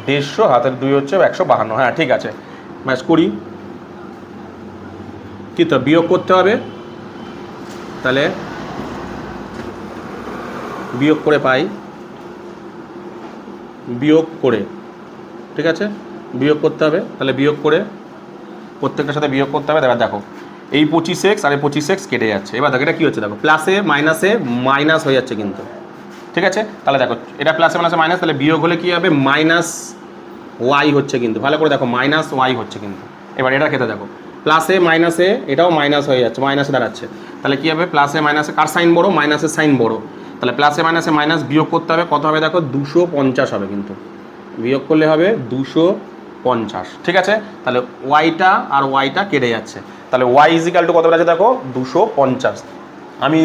150, হাতের 2 হচ্ছে 152। হ্যাঁ ঠিক আছে, ম্যাচ করি, কি তো বিয়োগ করতে হবে, তাহলে বিয়োগ করে পাই, বিয়োগ করে, ঠিক আছে, বিয়োগ করতে হবে, তাহলে বিয়োগ করে প্রত্যেকটার সাথে বিয়োগ করতে হবে। এবার দেখো এই 25x আর এই 25x কেটে যাচ্ছে, এবার দেখো এটা কী হচ্ছে, দেখো প্লাসে মাইনাসে মাইনাস হয়ে যাচ্ছে কিন্তু। ঠিক আছে, তাহলে দেখো এটা প্লাসে মাইনাসে মাইনাস, তাহলে বিয়োগ হলে কী হবে, মাইনাস ওয়াই হচ্ছে কিন্তু, ভালো করে দেখো মাইনাস ওয়াই হচ্ছে কিন্তু। এবার এটার ক্ষেত্রে দেখো প্লাসে মাইনাসে এটাও মাইনাস হয়ে যাচ্ছে, মাইনাসে দাঁড়াচ্ছে, তাহলে কী হবে, প্লাসে মাইনাসে কার সাইন বড়ো, মাইনাসের সাইন বড়ো, তাহলে প্লাসে মাইনাসে মাইনাস বিয়োগ করতে হবে, কত হবে দেখো 250 হবে কিন্তু, বিয়োগ করলে হবে 250। ঠিক আছে, তাহলে ওয়াইটা আর ওয়াইটা কেটে যাচ্ছে, তাহলে ওয়াই ইজিক্যাল টু কত আছে দেখো 250। আমি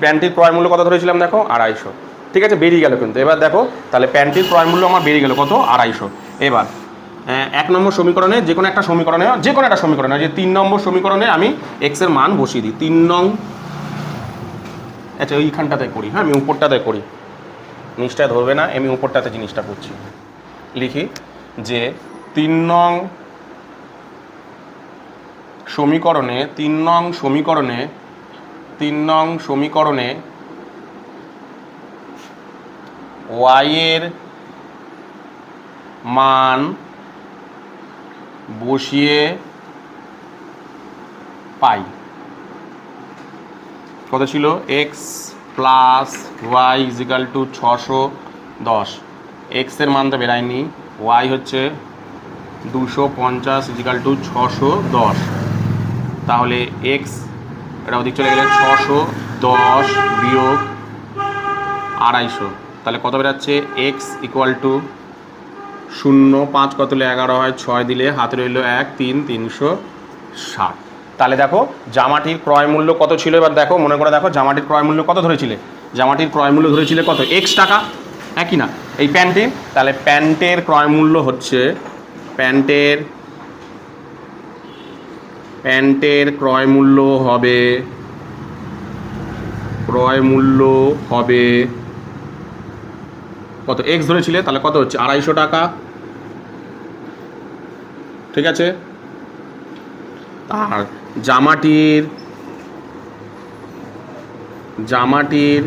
প্যান্টির ক্রয় মূল্য কত ধরেছিলাম দেখো 250। ঠিক আছে, বেরিয়ে গেল কিন্তু। এবার দেখো তাহলে প্যান্টির ক্রয় মূল্য আমার বেরিয়ে গেল কত, 250। এবার 1 নম্বর সমীকরণে যে কোনো একটা সমীকরণে 3 নম্বর সমীকরণে আমি এক্সের মান বসিয়ে দিই, 3 নং, আচ্ছা ওইখানটাতে করি, হ্যাঁ আমি উপরটাতে করি, নিচটায় ধরবে না, আমি উপরটাতে জিনিসটা করছি। লিখি যে 3 নং সমীকরণে y এর মান বসিয়ে পাই, কত ছিল, x plus y equal to 610, এক্সের মান তো বেরায়নি, ওয়াই হচ্ছে 250 ইজিক্যাল টু 610, তাহলে এক্স এটা ওদিক চলে গেলে 610 বিয়োগ 250, তাহলে কত বেরাচ্ছে, এক্স ইকুয়াল টু 0, 5 কত হলে 11 হয়, 6 দিলে হাতে রইল 1, 3, 360। তাহলে দেখো জামাটির ক্রয় মূল্য কত ছিল, এবার দেখো মনে করে দেখো জামাটির ক্রয় মূল্য কত ধরেছিলে, জামাটির ক্রয় মূল্য ধরেছিলে কত, এক্স টাকা, একই না এই প্যান্টের, তাহলে প্যান্টের ক্রয় মূল্য হচ্ছে, প্যান্টের ক্রয় মূল্য হবে কত, এক্স ধরেছিলে, তাহলে কত হচ্ছে 250 টাকা। ঠিক আছে, আর জামাটির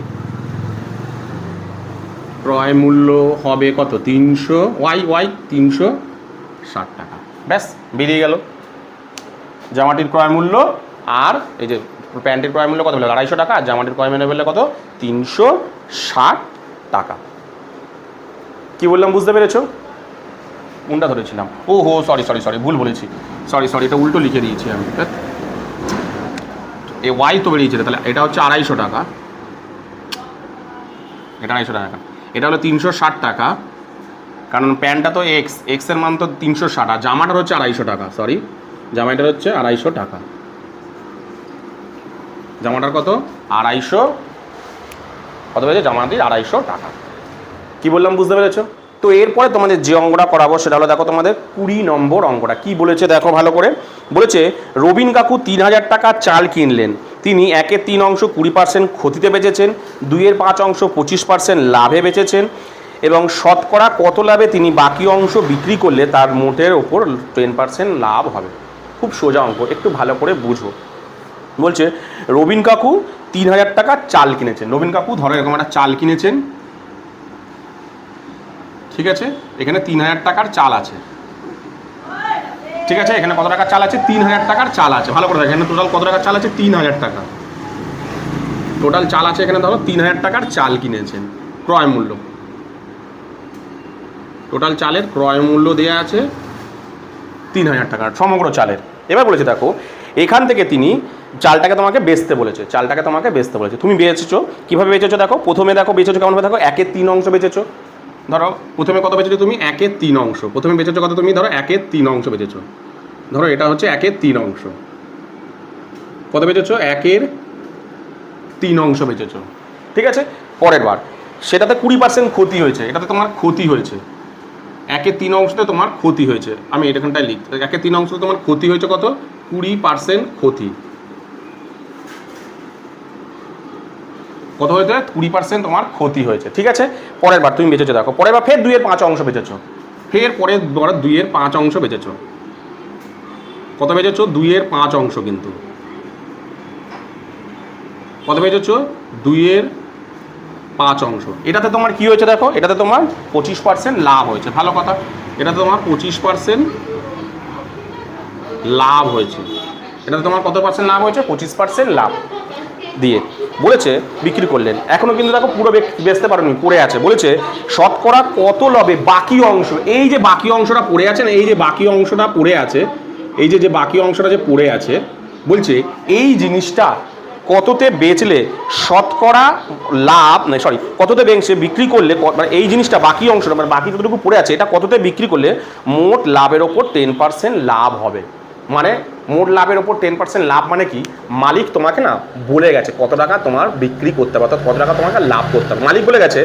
ক্রয় মূল্য হবে কত, 300, ওয়াই 360 টাকা। ব্যাস বেরিয়ে গেল জামাটির ক্রয় মূল্য, আর এই যে প্যান্টের ক্রয় মূল্য কত বলে 250 টাকা, আর জামাটির ক্রয় মূল্য বললে কত, 360 টাকা। কি বললাম বুঝতে পেরেছো, কোনটা ধরেছিলাম, ও হো সরি ভুল বলেছি, সরি এটা উল্টো লিখে দিয়েছি আমি, এই ওয়াই তো বেরিয়েছিল, তাহলে এটা হচ্ছে 250 টাকা, এটা 250 টাকা, এটা হলো 360 টাকা, কারণ প্যান্টটা তো এক্স এর মান তো 360, আর জামাটার হচ্ছে 250 টাকা, সরি জামাটার হচ্ছে 250 টাকা, জামাটার কত 250, কত পেয়েছে জামাটির 250 টাকা। কি বললাম বুঝতে পেরেছো? তো এরপরে তোমাদের যে অঙ্কটা করাবো সেটা হলো দেখো তোমাদের 20 নম্বর অঙ্কটা কি বলেছে দেখো ভালো করে। বলেছে রবিন কাকু 3000 টাকা চাল কিনলেন, তিনি 1/3 অংশ 20% ক্ষতিতে বেচেছেন, 2/5 অংশ 25% লাভে বেচেছেন এবং শতকরা কত লাভে তিনি বাকি অংশ বিক্রি করলে তার মোটের ওপর 10% লাভ হবে। খুব সোজা অঙ্ক, একটু ভালো করে বুঝো। বলছে রবিন কাকু 3000 টাকা চাল কিনেছেন, রবিন কাকু ধরো এরকম একটা চাল কিনেছেন, ঠিক আছে, এখানে 3000 টাকার চাল আছে, ঠিক আছে, এখানে কত টাকার চাল আছে 3000 টাকার চাল আছে, ভালো করে দেখো এখানে টোটাল কত টাকার চাল আছে 3000 টাকা টোটাল চাল আছে, এখানে ধরো 3000 টাকার চাল কিনেছেন, ক্রয় মূল্য, টোটাল চালের ক্রয় মূল্য দেওয়া আছে 3000 টাকার সমগ্র চালের। এবার বলেছে দেখো এখান থেকে তিনি চালটাকে তোমাকে বেচতে বলেছে, চালটাকে তোমাকে বেচতে বলেছে, তুমি বেচেছো কীভাবে বেচেছো দেখো, প্রথমে দেখো বেচেছো কেমনভাবে দেখো 1/3 অংশ বেচেছো, ধরো প্রথমে কত বেচেছো তুমি 1/3 অংশ, প্রথমে বেচেছো কত তুমি ধরো 1/3 অংশ বেচেছো, ধরো এটা হচ্ছে 1/3 অংশ, কত বেচেছো 1/3 অংশ বেচেছো, ঠিক আছে। পরের বার সেটাতে 20% ক্ষতি হয়েছে, এটাতে তোমার ক্ষতি হয়েছে, 1/3 অংশতে তোমার ক্ষতি হয়েছে, আমি এখানটায় লিখতে 1/3 অংশতে তোমার ক্ষতি হয়েছে কত 20% ক্ষতি, কত হয়েছে 20% তোমার ক্ষতি হয়েছে, ঠিক আছে। পরের বার তুমি বেচেছো দেখো, পরের বার ফের 2/5 অংশ বেচেছো, ফের পরের বার 2/5 অংশ বেচেছো, কত বেচেছো 2/5 অংশ, কিন্তু কত বেচেছো 2/5 অংশ, এটাতে তোমার কি হয়েছে দেখো, এটাতে তোমার 25% লাভ হয়েছে, ভালো কথা, এটাতে তোমার 25% লাভ হয়েছে, এটাতে তোমার কত পার্সেন্ট লাভ হয়েছে 25% লাভ দিয়ে বলেছে বিক্রি করলেন, এখনও কিন্তু দেখো পুরো বেচতে পারেনি, পড়ে আছে, বলেছে শতকরা কত লাভে বাকি অংশ, এই যে বাকি অংশটা পড়ে আছে না, এই যে বাকি অংশটা পড়ে আছে, এই যে বাকি অংশটা যে পড়ে আছে, বলছে এই জিনিসটা কততে বেচলে শতকরা লাভ না, সরি কততে বেচে বিক্রি করলে, মানে এই জিনিসটা বাকি অংশটা মানে বাকি যতটুকু পড়ে আছে এটা কততে বিক্রি করলে মোট লাভের ওপর 10% লাভ হবে। মানে মোট লাভের ওপর 10% লাভ মানে কি, মালিক তোমাকে না বলে গেছে কত টাকা তোমার বিক্রি করতে হবে, অর্থাৎ কত টাকা তোমাকে লাভ করতে হবে, মালিক বলে গেছে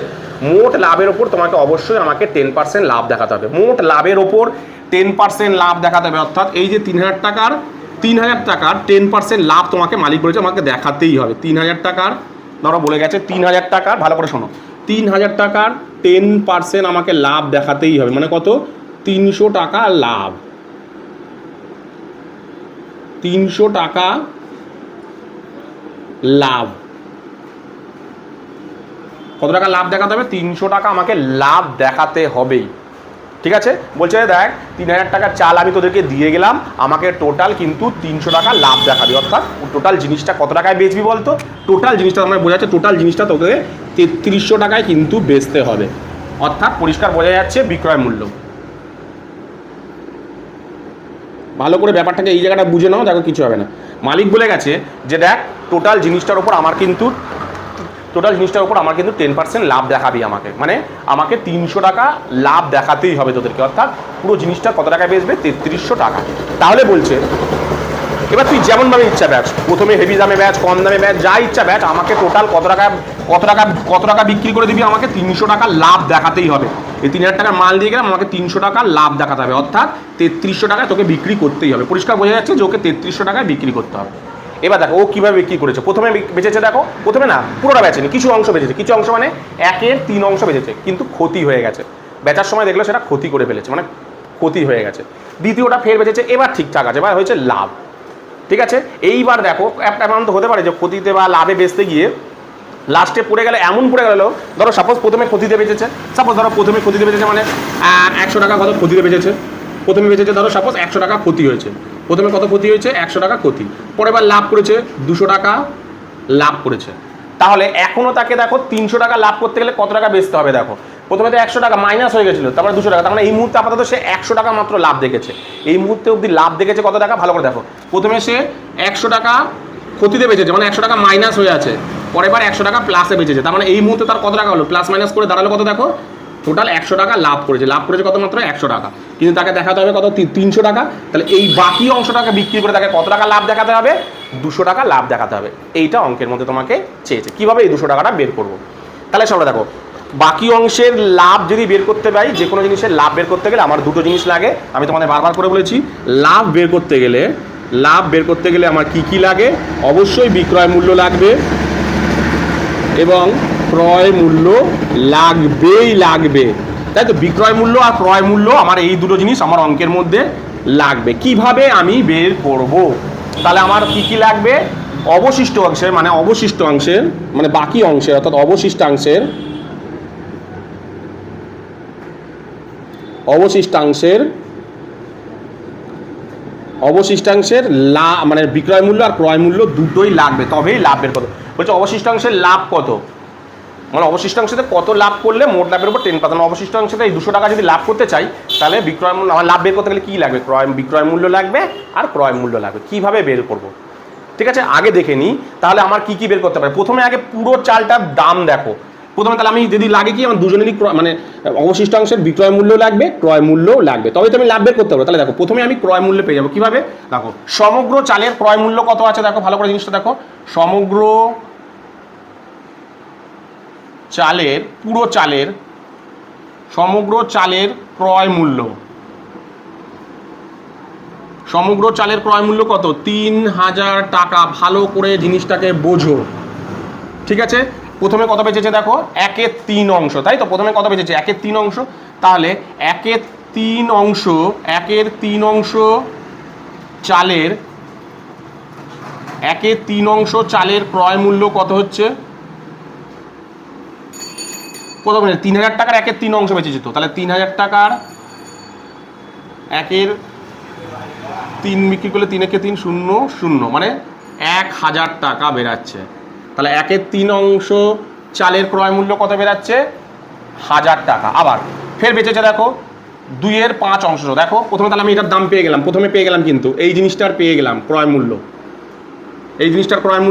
মোট লাভের ওপর তোমাকে অবশ্যই আমাকে 10% লাভ দেখাতে হবে, মোট লাভের ওপর 10% লাভ দেখাতে হবে, অর্থাৎ এই যে 3000 টাকার 10% লাভ তোমাকে মালিক বলেছে আমাকে দেখাতেই হবে। 3000 টাকার ধরো বলে গেছে 3000 টাকার, ভালো করে শোনো, 3000 টাকার 10% আমাকে লাভ দেখাতেই হবে, মানে কত 300 টাকা লাভ, 300 টাকা লাভ, কত টাকা লাভ দেখাতে হবে 300 টাকা আমাকে লাভ দেখাতে হবেই, ঠিক আছে। বলছে দেখ 3000 টাকার চাল আমি তোদেরকে দিয়ে গেলাম, আমাকে টোটাল কিন্তু 300 টাকা লাভ দেখাবি, অর্থাৎ টোটাল জিনিসটা কত টাকায় বেচবি বলতো, টোটাল জিনিসটা আমার বোঝা যাচ্ছে টোটাল জিনিসটা তোকে 3300 টাকায় কিন্তু বেচতে হবে, অর্থাৎ পরিষ্কার বোঝা যাচ্ছে বিক্রয় মূল্য। ভালো করে ব্যাপারটাকে এই জায়গাটা বুঝে নাও, দেখো কিছু হবে না। মালিক বলে গেছে যে দেখ টোটাল জিনিসটার উপর আমার কিন্তু 10% লাভ দেখাবি আমাকে, মানে আমাকে 300 টাকা লাভ দেখাতেই হবে তোদেরকে, অর্থাৎ পুরো জিনিসটা কত টাকায় বেচবে 3300 টাকা। তাহলে বলছে এবার তুই যেমনভাবে ইচ্ছা ব্যাচ, প্রথমে হেভি দামে ব্যাচ, কম দামে ব্যাচ, যা ইচ্ছা ব্যাচ, আমাকে টোটাল কত টাকা বিক্রি করে দিবি, আমাকে 300 টাকা লাভ দেখাতেই হবে। এই 3000 টাকার মাল দিয়ে গেলাম, আমাকে 300 টাকা লাভ দেখাতে হবে, অর্থাৎ 3300 টাকায় তোকে বিক্রি করতেই হবে। পরিষ্কার বোঝা যাচ্ছে যে ওকে 3300 টাকায় বিক্রি করতে হবে। এবার দেখো ও কীভাবে বিক্রি করেছে, প্রথমে বেচেছে দেখো, প্রথমে না পুরোটা বেচেনি, কিছু অংশ বেচেছে, কিছু অংশ মানে 1/3 অংশ বেচেছে, কিন্তু ক্ষতি হয়ে গেছে, বেচার সময় দেখলো সেটা ক্ষতি করে ফেলেছে, মানে ক্ষতি হয়ে গেছে। দ্বিতীয়টা ফের বেচেছে, এবার ঠিকঠাক আছে, এবার হয়েছে লাভ, ঠিক আছে। এইবার দেখো একটা এমন তো হতে পারে যে ক্ষতিতে বা লাভে বেচতে গিয়ে লাস্টে পড়ে গেলে, এমন পড়ে গেল, ধরো সাপোজ প্রথমে ক্ষতিতে বেচেছে, প্রথমে ক্ষতিতে বেচেছে মানে 100 টাকা কত ক্ষতিতে বেচেছে, প্রথমে বেচেছে ধরো সাপোজ 100 টাকা ক্ষতি হয়েছে, প্রথমে কত ক্ষতি হয়েছে 100 টাকা ক্ষতি, পরের বার লাভ করেছে 200 টাকা লাভ করেছে, তাহলে এখনও তাকে দেখো 300 টাকা লাভ করতে গেলে কত টাকা বেচতে হবে দেখো, প্রথমে তো 100 টাকা মাইনাস হয়ে গেছিলো, তারপরে 200 টাকা, তার মানে এই মুহূর্তে আপাতত সে 100 টাকা মাত্র লাভ দেখেছে, এই মুহূর্তে অবধি লাভ দেখেছে কত টাকা, ভালো করে দেখো, প্রথমে সে 100 টাকা ক্ষতিতে বেচেছে, মানে 100 টাকা মাইনাস হয়ে আছে, পরের বার 100 টাকা প্লাসে বেঁচেছে, তার মানে এই মুহূর্তে তার কত টাকা হলো, প্লাস মাইনাস করে দাঁড়ালো কত দেখো, টোটাল 100 টাকা লাভ করেছে কত মাত্র 100 টাকা, কিন্তু তাকে দেখাতে হবে কত 300 টাকা। তাহলে এই বাকি অংশটাকে বিক্রি করে তাকে কত টাকা লাভ দেখাতে হবে, 200 টাকা লাভ দেখাতে হবে। এইটা অঙ্কের মধ্যে তোমাকে চেয়েছে। কিভাবে এই 200 টাকাটা বের করবো, তাহলে সবাই দেখো, বাকি অংশের লাভ যদি বের করতে পারি, যে কোনো জিনিসের লাভ বের করতে গেলে আমার দুটো জিনিস লাগে, আমি তোমাদের বারবার করে বলেছি, লাভ বের করতে গেলে আমার কি লাগে, অবশ্যই বিক্রয় মূল্য লাগবে এবং ক্রয় মূল্য লাগবে, তাই তো। বিক্রয় মূল্য আর ক্রয় মূল্য আমার এই দুটো জিনিস আমার অঙ্কের মধ্যে লাগবে। কিভাবে আমি বের করব, তাহলে আমার কি লাগবে, অবশিষ্ট অংশের মানে বাকি অংশের অর্থাৎ অবশিষ্টাংশের মানে বিক্রয় মূল্য আর ক্রয় মূল্য দুটোই লাগবে, তবেই লাভ বের করবো। বলছে অবশিষ্টাংশের লাভ কত, মানে অবশিষ্টাংশতে কত লাভ করলে মোট লাভের উপর 10%, অবশিষ্টাংশতে এই 200 টাকা যদি লাভ করতে চাই, তাহলে বিক্রয় মূল্য আমার লাভ বের করতে গেলে কী লাগবে, বিক্রয় মূল্য লাগবে আর ক্রয় মূল্য লাগবে। কীভাবে বের করব, ঠিক আছে, আগে দেখে নিই তাহলে আমার কি বের করতে পারে। প্রথমে আগে পুরো চালটার দাম দেখো, প্রথমে তাহলে আমি যদি লাগে কি আমার দুজনেরই মানে অবশিষ্টাংশের বিক্রয় মূল্য লাগবে, ক্রয় মূল্যও লাগবে, তবে তো আমি লাভ বের করতে পারবো। তাহলে দেখো প্রথমে আমি ক্রয় মূল্য পেয়ে যাবো। কীভাবে দেখো, সমগ্র চালের ক্রয় মূল্য কত আছে দেখো, ভালো করে জিনিসটা দেখো, সমগ্র চালের ক্রয় মূল্য কত, 3000 টাকা। ভালো করে জিনিসটাকে বোঝো, ঠিক আছে। প্রথমে কত বেঁচেছে দেখো, 1/3 অংশ, তাই তো। প্রথমে কত বেঁচেছে, 1/3 অংশ, তাহলে 1/3 অংশ চালের ক্রয় মূল্য কত হচ্ছে, কত বেঁচেছে, 3000 টাকার 1/3 অংশ বেঁচেছে তো, তাহলে 3000 টাকার 1/3 বিক্রি করলে 3 0 0 মানে 1000 টাকা বেরাচ্ছে। তাহলে 1/3 অংশ চালের ক্রয় মূল্য কত বেরাচ্ছে, 1000 টাকা। আবার ফের বেঁচেছে দেখো 2/5 অংশ, দেখো প্রথমে তাহলে আমি এটার দাম পেয়ে গেলাম, কিন্তু এই জিনিসটার পেয়ে গেলাম ক্রয় মূল্য, ক্রয়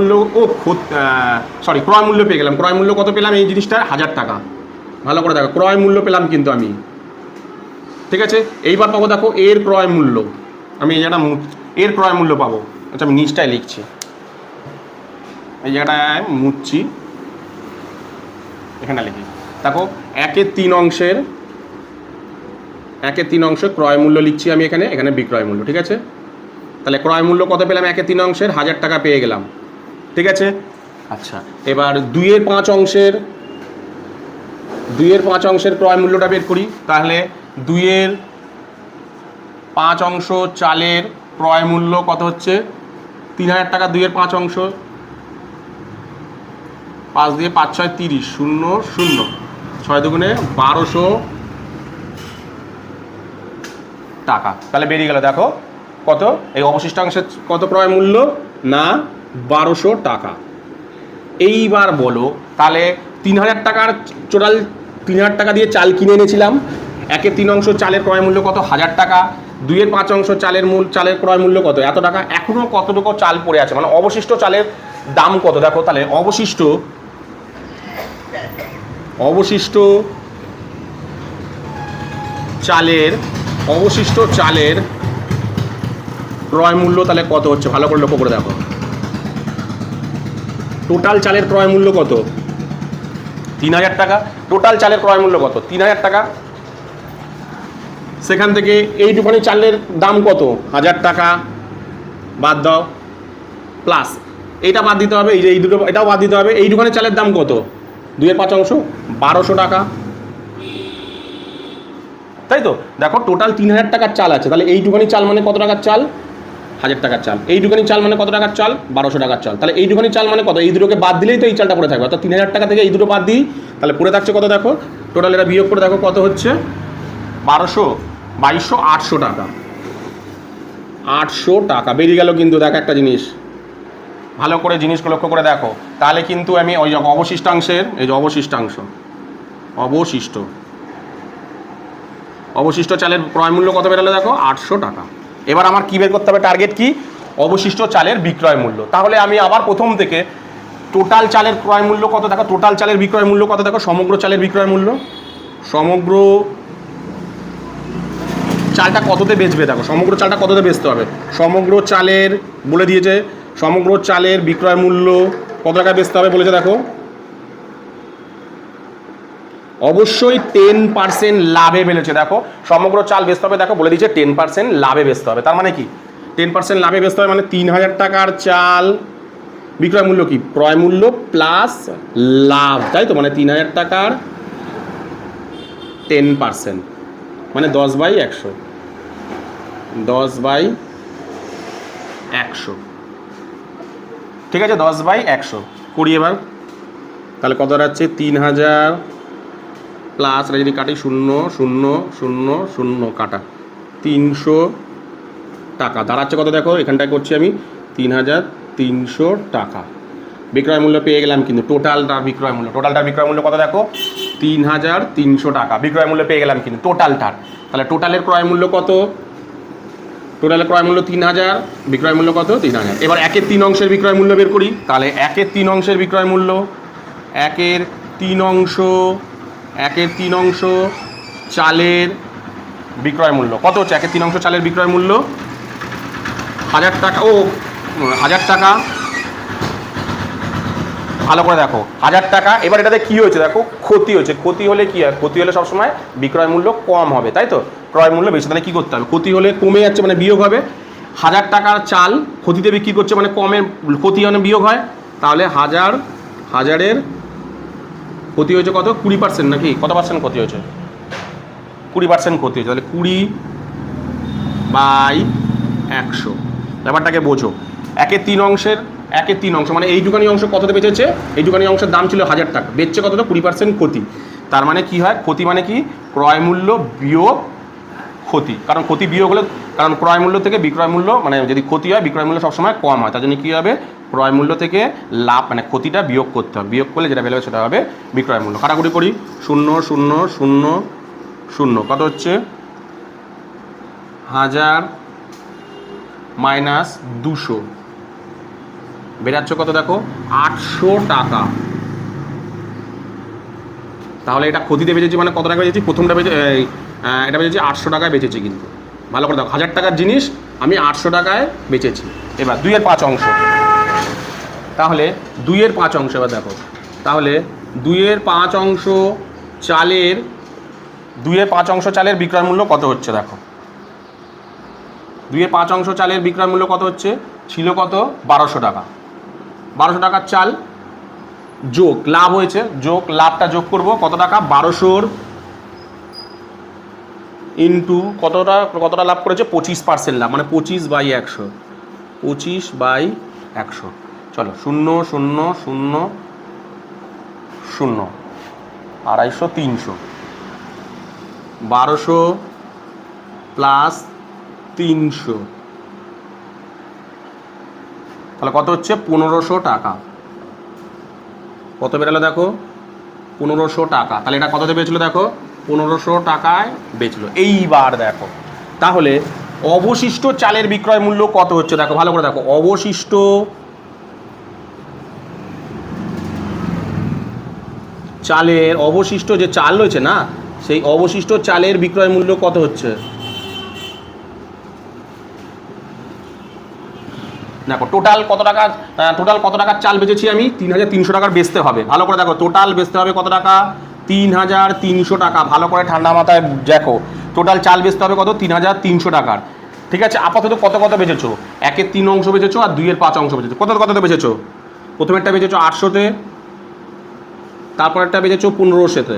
মূল্য পেয়ে গেলাম। ক্রয় মূল্য কত পেলাম, এই জিনিসটার 1000 টাকা। ভালো করে দেখো, ক্রয় মূল্য পেলাম কিন্তু আমি, ঠিক আছে। এইবার পাবো দেখো এর ক্রয় মূল্য, আমি এই জায়গাটা এর ক্রয় মূল্য পাবো। আচ্ছা আমি নিচটায় লিখছি, এই জায়গাটায় মুছছি, এখানে লিখি দেখো 1/3 অংশের ক্রয় মূল্য লিখছি আমি এখানে বিক্রয় মূল্য, ঠিক আছে। তাহলে ক্রয় মূল্য কত পেলাম, 1/3 অংশের 1000 টাকা পেয়ে গেলাম, ঠিক আছে। আচ্ছা এবার 2/5 অংশের ক্রয় মূল্যটা বের করি। তাহলে 2/5 অংশ চালের ক্রয় মূল্য কত হচ্ছে, 3000 টাকা। 2/5 অংশ, 5 দিয়ে 5 6 30 0 0 6 দুগুণে 1200 টাকা। তাহলে বেরিয়ে গেল দেখো কত, এই অবশিষ্টাংশের কত ক্রয় মূল্য না 1200 টাকা। এইবার বলো তাহলে 3000 টাকার টোটাল 3000 টাকা দিয়ে চাল কিনে এনেছিলাম, 1/3 অংশ চালের ক্রয় মূল্য কত, 1000 টাকা। 2/5 অংশ চালের ক্রয় মূল্য কত, এত টাকা। এখনো কতটুকু চাল পড়ে আছে, মানে অবশিষ্ট চালের দাম কত দেখো। তাহলে অবশিষ্ট চালের ক্রয় মূল্য তাহলে কত হচ্ছে, ভালো করে লক্ষ্য করে দেখো। টোটাল চালের ক্রয় মূল্য কত, 3000 টাকা। টোটাল চালের ক্রয় মূল্য কত, 3000 টাকা। সেখান থেকে এইটুখানি চালের দাম কত, 1000 টাকা, বাদ দাও, প্লাস এইটা বাদ দিতে হবে, এই যে এই দুটো এটাও বাদ দিতে হবে। এইটুখানি চালের দাম কত, 2/5 অংশ 1200 টাকা, তাই তো। দেখো টোটাল 3000 টাকার চাল আছে, তাহলে এইটুখানি চাল মানে কত টাকার চাল, 1000 টাকার চাল। এইটুখানি চাল মানে কত টাকার চাল, 1200 টাকার চাল। তাহলে এইটুখানি চাল মানে কত, এই দুটোকে বাদ দিলেই তো এই চালটা পড়ে থাকবে, অর্থাৎ 3000 টাকা থেকে এই দুটো বাদ দিই, তাহলে পড়ে থাকছে কত দেখো, টোটাল এটা বিয়োগ করে দেখো কত হচ্ছে, 800 টাকা। 800 টাকা বেরিয়ে গেল কিন্তু। দেখো একটা জিনিস ভালো করে জিনিসগুলো লক্ষ্য করে দেখো, তাহলে কিন্তু আমি ওই অবশিষ্টাংশের, এই যে অবশিষ্ট চালের ক্রয় মূল্য কত বেরোলো দেখো, 800 টাকা। এবার আমার কী বের করতে হবে, টার্গেট কি, অবশিষ্ট চালের বিক্রয় মূল্য। তাহলে আমি আবার প্রথম থেকে টোটাল চালের ক্রয় মূল্য কত দেখো, টোটাল চালের বিক্রয় মূল্য কত দেখো, সমগ্র চালের বিক্রয় মূল্য, সমগ্র চালটা কততে বেচবে দেখো, সমগ্র চালটা কততে বেচতে হবে, সমগ্র চালের বলে দিয়েছে, সমগ্র চালের বিক্রয় মূল্য কত টাকায় বেচতে হবে বলেছে দেখো, অবশ্যই 10% লাভে বেড়েছে। দেখো সমগ্র চাল বেচতে হবে, দেখো বলে দিয়েছে 10% লাভে বেচতে হবে। তার মানে কি 10% লাভে বেচতে হবে মানে 3000 টাকার চাল বিক্রয় মূল্য কি, ক্রয় মূল্য প্লাস লাভ, তাই তো, মানে 3000 টাকার 10% মানে 10/100, 10/100, ঠিক আছে, 10/100 করি এবার। তাহলে কত দাঁড়াচ্ছে, 3000 প্লাস এটা যদি কাটি 0 0 0 0 কাটা 300 টাকা দাঁড়াচ্ছে কত দেখো, এখানটায় করছি আমি 3300 টাকা বিক্রয় মূল্য পেয়ে গেলাম। কিন্তু টোটালটার বিক্রয় মূল্য, টোটালটার বিক্রয় মূল্য কত দেখো, 3300 টাকা বিক্রয় মূল্য পেয়ে গেলাম কিন্তু টোটালটার। তাহলে টোটালের ক্রয় মূল্য কত, টোটালের ক্রয় মূল্য 3000, বিক্রয় মূল্য কত 3000। এবার 1/3 অংশের বিক্রয় মূল্য বের করি। তাহলে 1/3 অংশের বিক্রয় মূল্য, 1/3 অংশ, 1/3 অংশ চালের বিক্রয় মূল্য কত হচ্ছে, 1/3 অংশ চালের বিক্রয় মূল্য 1000 টাকা, ও 1000 টাকা, ভালো করে দেখো 1000 টাকা। এবার এটাতে কি হয়েছে দেখো, ক্ষতি হয়েছে। ক্ষতি হলে কি হয়, ক্ষতি হলে সবসময় বিক্রয় মূল্য কম হবে, তাই তো, ক্রয় মূল্য বেশি। তাহলে কী করতে হবে, ক্ষতি হলে কমে যাচ্ছে মানে বিয়োগ হবে। 1000 টাকার চাল ক্ষতিতে বিক্রি করছে মানে কমের, ক্ষতি মানে বিয়োগ হয়। তাহলে হাজারের ক্ষতি হয়েছে কত, 20% নাকি কত পার্সেন্ট ক্ষতি হয়েছে, 20% ক্ষতি হয়েছে। তাহলে 20/100 ব্যাপারটাকে বোঝো। 1/3 অংশের, 1/3 অংশ মানে এইটুকানি অংশ কততে বেচেছে, এইটুকানি অংশের দাম ছিল 1000 টাকা, বেচছে কতটা, 20% ক্ষতি। তার মানে কি হয়, ক্ষতি মানে কি, ক্রয় মূল্য বিয়োগ ক্ষতি। কারণ ক্ষতি বিয়োগ হলে, কারণ ক্রয় মূল্য থেকে বিক্রয় মূল্য, মানে যদি ক্ষতি হয় বিক্রয় মূল্য সবসময় কম হয়, তার জন্য কী হবে, ক্রয় মূল্য থেকে লাভ মানে ক্ষতিটা বিয়োগ করতে হবে, বিয়োগ করলে যেটা বেরোবে সেটা হবে বিক্রয় মূল্য। কাটাকুটি করি, 0 0 0 0 কত হচ্ছে, 1000 মাইনাস 200 বেরাচ্ছে কত দেখো, 800 টাকা। তাহলে এটা ক্ষতিতে বেচেছি মানে কত টাকা বেচেছি, প্রথমটা এটা বেচেছি 800 টাকায় বেচেছি। কিন্তু ভালো করে দেখো, 1000 টাকার জিনিস আমি 800 টাকায় বেচেছি। এবার 2/5 অংশ, তাহলে 2/5 অংশ, এবার দেখো তাহলে 2/5 অংশ চালের, 2/5 অংশ চালের বিক্রয় মূল্য কত হচ্ছে দেখো, 2/5 অংশ চালের বিক্রয় মূল্য কত হচ্ছে, ছিল কত 1200 টাকা। 1200 টাকার চাল যোগ লাভ হয়েছে, যোগ লাভটা যোগ করব কত টাকা, 1200 ইন্টু কতটা লাভ করেছে, 25% লাভ, মানে 25/100, 25/100। চলো 0 0 0 0 250 300, 1200 প্লাস 300, তাহলে কত হচ্ছে 1500 টাকা। কত বেরালো দেখো, 1500 টাকা। তাহলে এটা কততে বেচলো দেখো, 1500 টাকায় বেচলো। এইবার দেখো তাহলে অবশিষ্ট চালের বিক্রয় মূল্য কত হচ্ছে দেখো, ভালো করে দেখো, অবশিষ্ট চালের, অবশিষ্ট যে চাল রয়েছে না, সেই অবশিষ্ট চালের বিক্রয় মূল্য কত হচ্ছে দেখো। টোটাল কত টাকার চাল বেচেছি আমি, 3300 টাকার বেচতে হবে। ভালো করে দেখো, টোটাল বেচতে হবে কত টাকা, 3300 টাকা। ভালো করে ঠান্ডা মাথায় দেখো, টোটাল চাল বেচতে হবে কত, 3300 টাকার। ঠিক আছে, আপাতত কত বেচেছো, 1/3 অংশ বেচেছো আর 2/5 অংশ বেচেছো। কততে বেচেছো, প্রথমেরটা বেচেছো 800-তে, তারপরেরটা বেচেছো 1500-তে।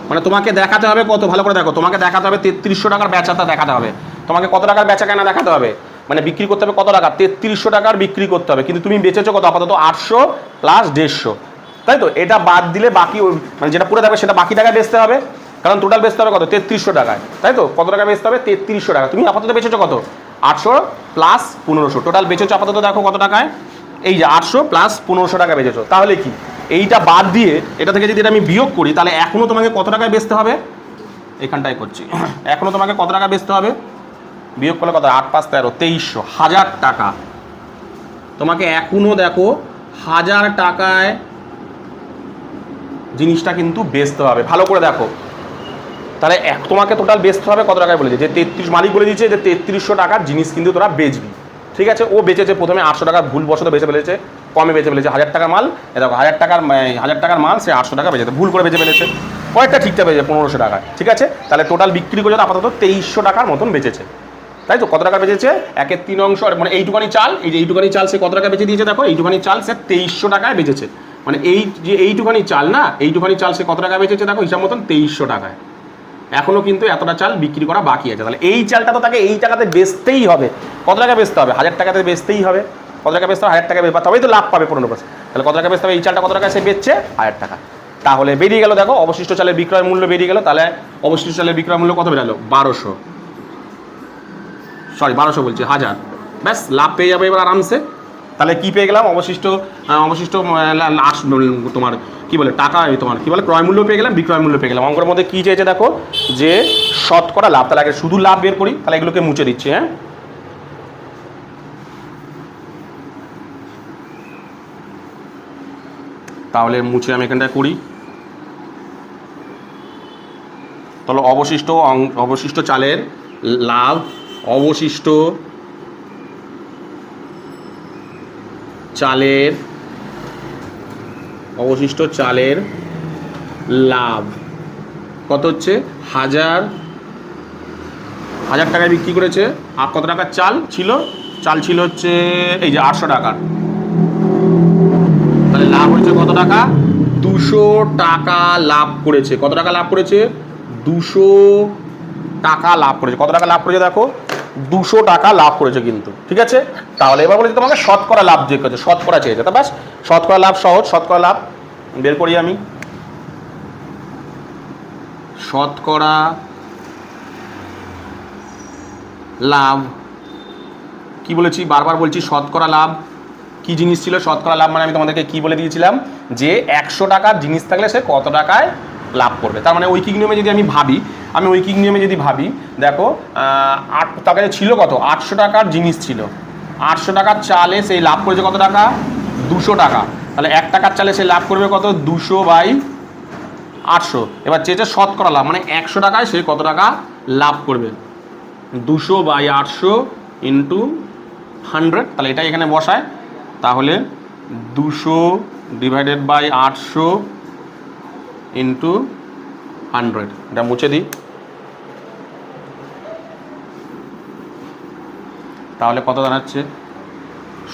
মানে তোমাকে দেখাতে হবে কত, ভালো করে দেখো, তোমাকে দেখাতে হবে 3300 টাকার বেচাটা দেখাতে হবে। তোমাকে কত টাকার বেচা কেনা দেখাতে হবে, মানে বিক্রি করতে হবে কত টাকা, 3300 টাকার বিক্রি করতে হবে। কিন্তু তুমি বেচেছো কত, আপাতত 800 প্লাস 150, তাই তো। এটা বাদ দিলে বাকি, মানে যেটা পুরো থাকবে সেটা বাকি টাকায় বেচতে হবে, কারণ টোটাল বেচতে হবে কত, 3300 টাকায়, তাই তো। কত টাকা বেচতে হবে, 3300 টাকা। তুমি আপাতত বেচেছো কত, 800 প্লাস 1500, টোটাল বেচেছো আপাতত দেখো কত টাকায়, এই যে 800 প্লাস 1500 টাকা বেচেছো। তাহলে কি, এইটা বাদ দিয়ে এটা থেকে যদি এটা আমি বিয়োগ করি, তাহলে এখনও তোমাকে কত টাকায় বেচতে হবে, এখানটায় করছি, এখনও তোমাকে কত টাকা বেচতে হবে, বিয়োগ করলে কত, 8 5 13 2300, 1000 টাকা তোমাকে এখনও দেখো 1000 টাকায় জিনিসটা কিন্তু বেচতে হবে। ভালো করে দেখো, তাহলে তোমাকে টোটাল বেচতে হবে কত টাকায় বলেছে, যে 33, মালিক বলে দিচ্ছে যে 3300 টাকার জিনিস কিন্তু তোরা বেচবি। ঠিক আছে, ও বেচেছে প্রথমে 800 টাকা, ভুলবশত বেচে ফেলেছে, কমে বেচে ফেলেছে। 1000 টাকার মাল, দেখো 1000 টাকার মাল সে 800 টাকা বেচেছে, ভুল করে বেচে ফেলেছে। কয়েকটা ঠিকঠাক বেচেছে 1500 টাকায়। ঠিক আছে, তাহলে টোটাল বিক্রি করে আপাতত 2300 টাকার মতন বেচেছে, তাই তো? কত টাকা বেচেছে? 1/3 অংশ, মানে এইটুখানি চাল, এই যে এইটুখানি চাল সে কত টাকা বেচে দিয়েছে দেখো, এইটুখানি চাল সে 2300 টাকায় বেচেছে। মানে এই যে এইটুখানি চাল না, এইটুখানি চাল সে কত টাকা বেচেছে দেখো, হিসাব মতন 2300 টাকায়। এখনও কিন্তু এতটা চাল বিক্রি করা বাকি আছে, তাহলে এই চালটা তো তাকে এই টাকাতে বেচতেই হবে। কত টাকা বেচতে হবে? 1000 টাকাতে বেচতেই হবে। কত টাকা বেচতে হবে? 1000 টাকা বেচতে, তবেই তো লাভ পাবে 15%। তাহলে কত টাকা বেচতে হবে? এই চালটা কত টাকা সে বেচছে? 1000 টাকা। তাহলে বেরিয়ে গেল দেখো, অবশিষ্ট চালের বিক্রয় মূল্য বেরিয়ে গেল। তাহলে অবশিষ্ট চালের বিক্রয় মূল্য কত বেরালো? 1200 বলছি, 1000। ব্যাস, লাভ পেয়ে যাবে এবার আরামসে। তাহলে কি পেয়ে গেলাম? অবশিষ্ট তোমার কি বলে টাকা, তোমার কি বলে ক্রয় মূল্য পেয়ে গেলাম, বিক্রয় মূল্য পেয়ে গেলাম। অঙ্কের মধ্যে কি চেয়েছে দেখো, যে শতকরা লাভ। তাহলে আগে শুধু লাভ বের করি, তাহলে এগুলোকে মুছে দিচ্ছি। হ্যাঁ, তাহলে মুছে আমি এখানটায় করি। তাহলে অবশিষ্ট চালের লাভ, অবশিষ্ট চালের লাভ কত হচ্ছে? 1000 টাকায় বিক্রি করেছে। আর কত টাকার চাল ছিল? চাল ছিল হচ্ছে এই যে 800 টাকার। তাহলে লাভ হয়েছে কত টাকা? 200 টাকা লাভ করেছে। কত টাকা লাভ করেছে? 200 টাকা লাভ করেছে। কত টাকা লাভ করেছে দেখো, 200 টাকা লাভ করেছে কিন্তু। ঠিক আছে, তাহলে এবার বলেছে তোমাকে শতকরা লাভ যে করেছে, শতকরা চেয়েছে। তা ব্যাস, শতকরা লাভ সহজ, শতকরা লাভ বের করি আমি। শতকরা লাভ কি বলেছি? বারবার বলছি শতকরা লাভ কি জিনিস ছিল? শতকরা লাভ মানে আমি তোমাদেরকে কি বলে দিয়েছিলাম, যে 100 টাকার জিনিস থাকলে সে কত টাকায় লাভ করবে। তার মানে ঐকিক নিয়মে যদি আমি ভাবি, দেখো তার কাছে ছিল কত? 800 টাকার জিনিস ছিল। 800 টাকার চালে সেই লাভ করেছে কত টাকা? 200 টাকা। তাহলে 1 টাকার চালে সে লাভ করবে কত? 200/800। এবার চেয়েছে শতকরা লাভ, মানে 100 টাকায় সে কত টাকা লাভ করবে? 200/800 ইন্টু 100। তাহলে এটাই এখানে বসায়। তাহলে 200/800 ইন্টু 100। এটা মুছে দিই। তাহলে কত দাঁড়াচ্ছে?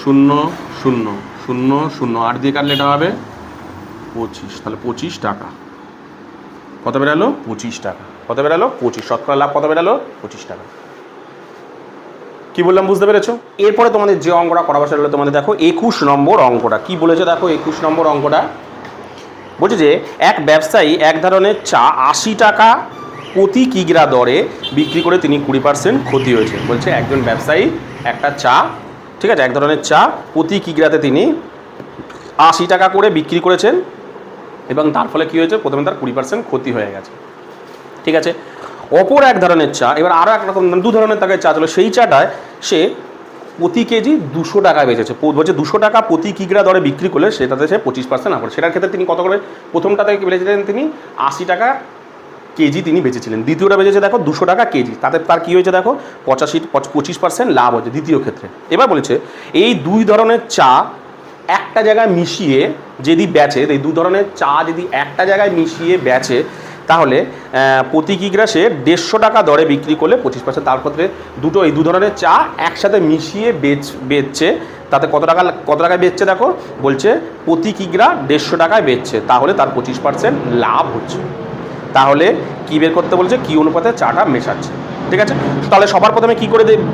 0 0 0 0, 8 দিয়ে কাটলে এটা হবে 25। তাহলে 25 টাকা। কত বেরালো? 25 টাকা। কত বেরালো? 25। শতকরা লাভ কত বেরালো? 25 টাকা। কি বললাম বুঝতে পেরেছো? এরপরে তোমাদের যে অঙ্কটা করা বসে হলো, তোমাদের দেখো 21 নম্বর অঙ্কটা কি বলেছে দেখো। 21 নম্বর অঙ্কটা বলছে যে এক ব্যবসায়ী এক ধরনের চা 80 টাকা প্রতি কিগ্রা দরে বিক্রি করে তিনি 20% ক্ষতি হয়েছে। বলছে একজন ব্যবসায়ী একটা চা, ঠিক আছে, এক ধরনের চা প্রতি কিগ্রাতে তিনি 80 টাকা করে বিক্রি করেছেন, এবং তার ফলে কী হয়েছে? প্রথমে তার 20% ক্ষতি হয়ে গেছে। ঠিক আছে, অপর এক ধরনের চা, এবার আরও এক রকম 2 ধরনের তাকে চা ছিল, সেই চাটায় সে প্রতি কেজি 200 টাকায় বেচেছে। বলছে 200 টাকা প্রতি কিগ্রা দরে বিক্রি করলে সেটাতে সে 25% না করে। সেটার ক্ষেত্রে তিনি কত করে? প্রথমটাতে বেচেছিলেন তিনি 80 টাকা কেজি তিনি বেচেছিলেন। দ্বিতীয়টা বেচেছে দেখো 200 টাকা কেজি। তাতে তার কী হয়েছে দেখো? 25% লাভ হয়েছে দ্বিতীয় ক্ষেত্রে। এবার বলেছে এই 2 ধরনের চা একটা জায়গায় মিশিয়ে যদি বেচে, এই 2 ধরনের চা যদি একটা জায়গায় মিশিয়ে বেচে, তাহলে প্রতি কিগ্রা সে 150 টাকা দরে বিক্রি করলে 25%। তার ক্ষেত্রে এই 2 ধরনের চা একসাথে মিশিয়ে বেচছে, তাতে কত টাকায় বেচছে দেখো? বলছে প্রতি কিগ্রা 150 টাকায় বেচছে, তাহলে তার 25% লাভ হচ্ছে। তাহলে কী বের করতে বলছে? কি অনুপাতে চাটা মেশাচ্ছে। ঠিক আছে, তাহলে সবার প্রথমে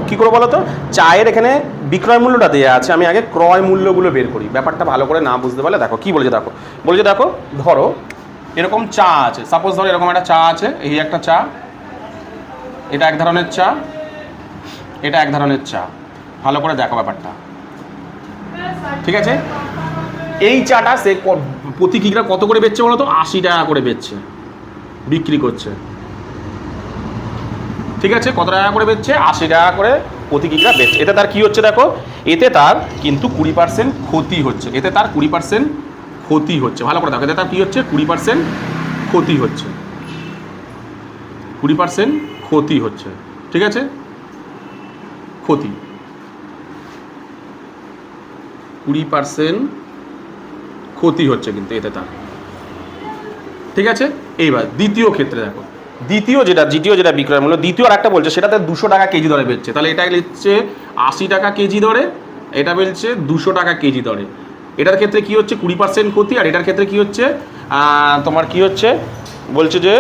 কী করে বলো তো? চায়ের এখানে বিক্রয় মূল্যটা দেওয়া আছে, আমি আগে ক্রয় মূল্যগুলো বের করি। ব্যাপারটা ভালো করে না বুঝতে পারলে দেখো কী বলেছে দেখো। বলছে দেখো, ধরো এরকম চা আছে, সাপোজ ধরো এরকম একটা চা আছে, এই একটা চা, এটা এক ধরনের চা, এটা এক ধরনের চা। ভালো করে দেখো ব্যাপারটা। ঠিক আছে, এই চাটা সে প্রতি কিগ্রা কত করে বেচছে বলো তো? 80 টাকা করে বেচছে, বিক্রি করছে। ঠিক আছে, কত টাকা করে বেচছে? 80 টাকা করে প্রতি কিগ্রা বেচছে। এতে তার কি হচ্ছে দেখো, এতে তার কিন্তু 20% ক্ষতি হচ্ছে, এতে তার 20% ক্ষতি হচ্ছে। ভালো করে দেখো, এতে তার কি হচ্ছে, 20% ক্ষতি হচ্ছে, 20% ক্ষতি হচ্ছে, ঠিক আছে, ক্ষতি 20% ক্ষতি হচ্ছে কিন্তু এতে তার, ঠিক আছে। এইবার দ্বিতীয় ক্ষেত্রে দেখো, দ্বিতীয় যেটা বিক্রয় মূল্য, দ্বিতীয় আর একটা বলছে সেটাতে 200 টাকা কেজি দরে বেচছে, তাহলে এটা লিখছে 80 টাকা কেজি দরে, এটা বলছে 200 টাকা কেজি দরে। এটার ক্ষেত্রে কি হচ্ছে, 20% ক্ষতি, আর এটার ক্ষেত্রে কি হচ্ছে তোমার কি হচ্ছে, বলছে যে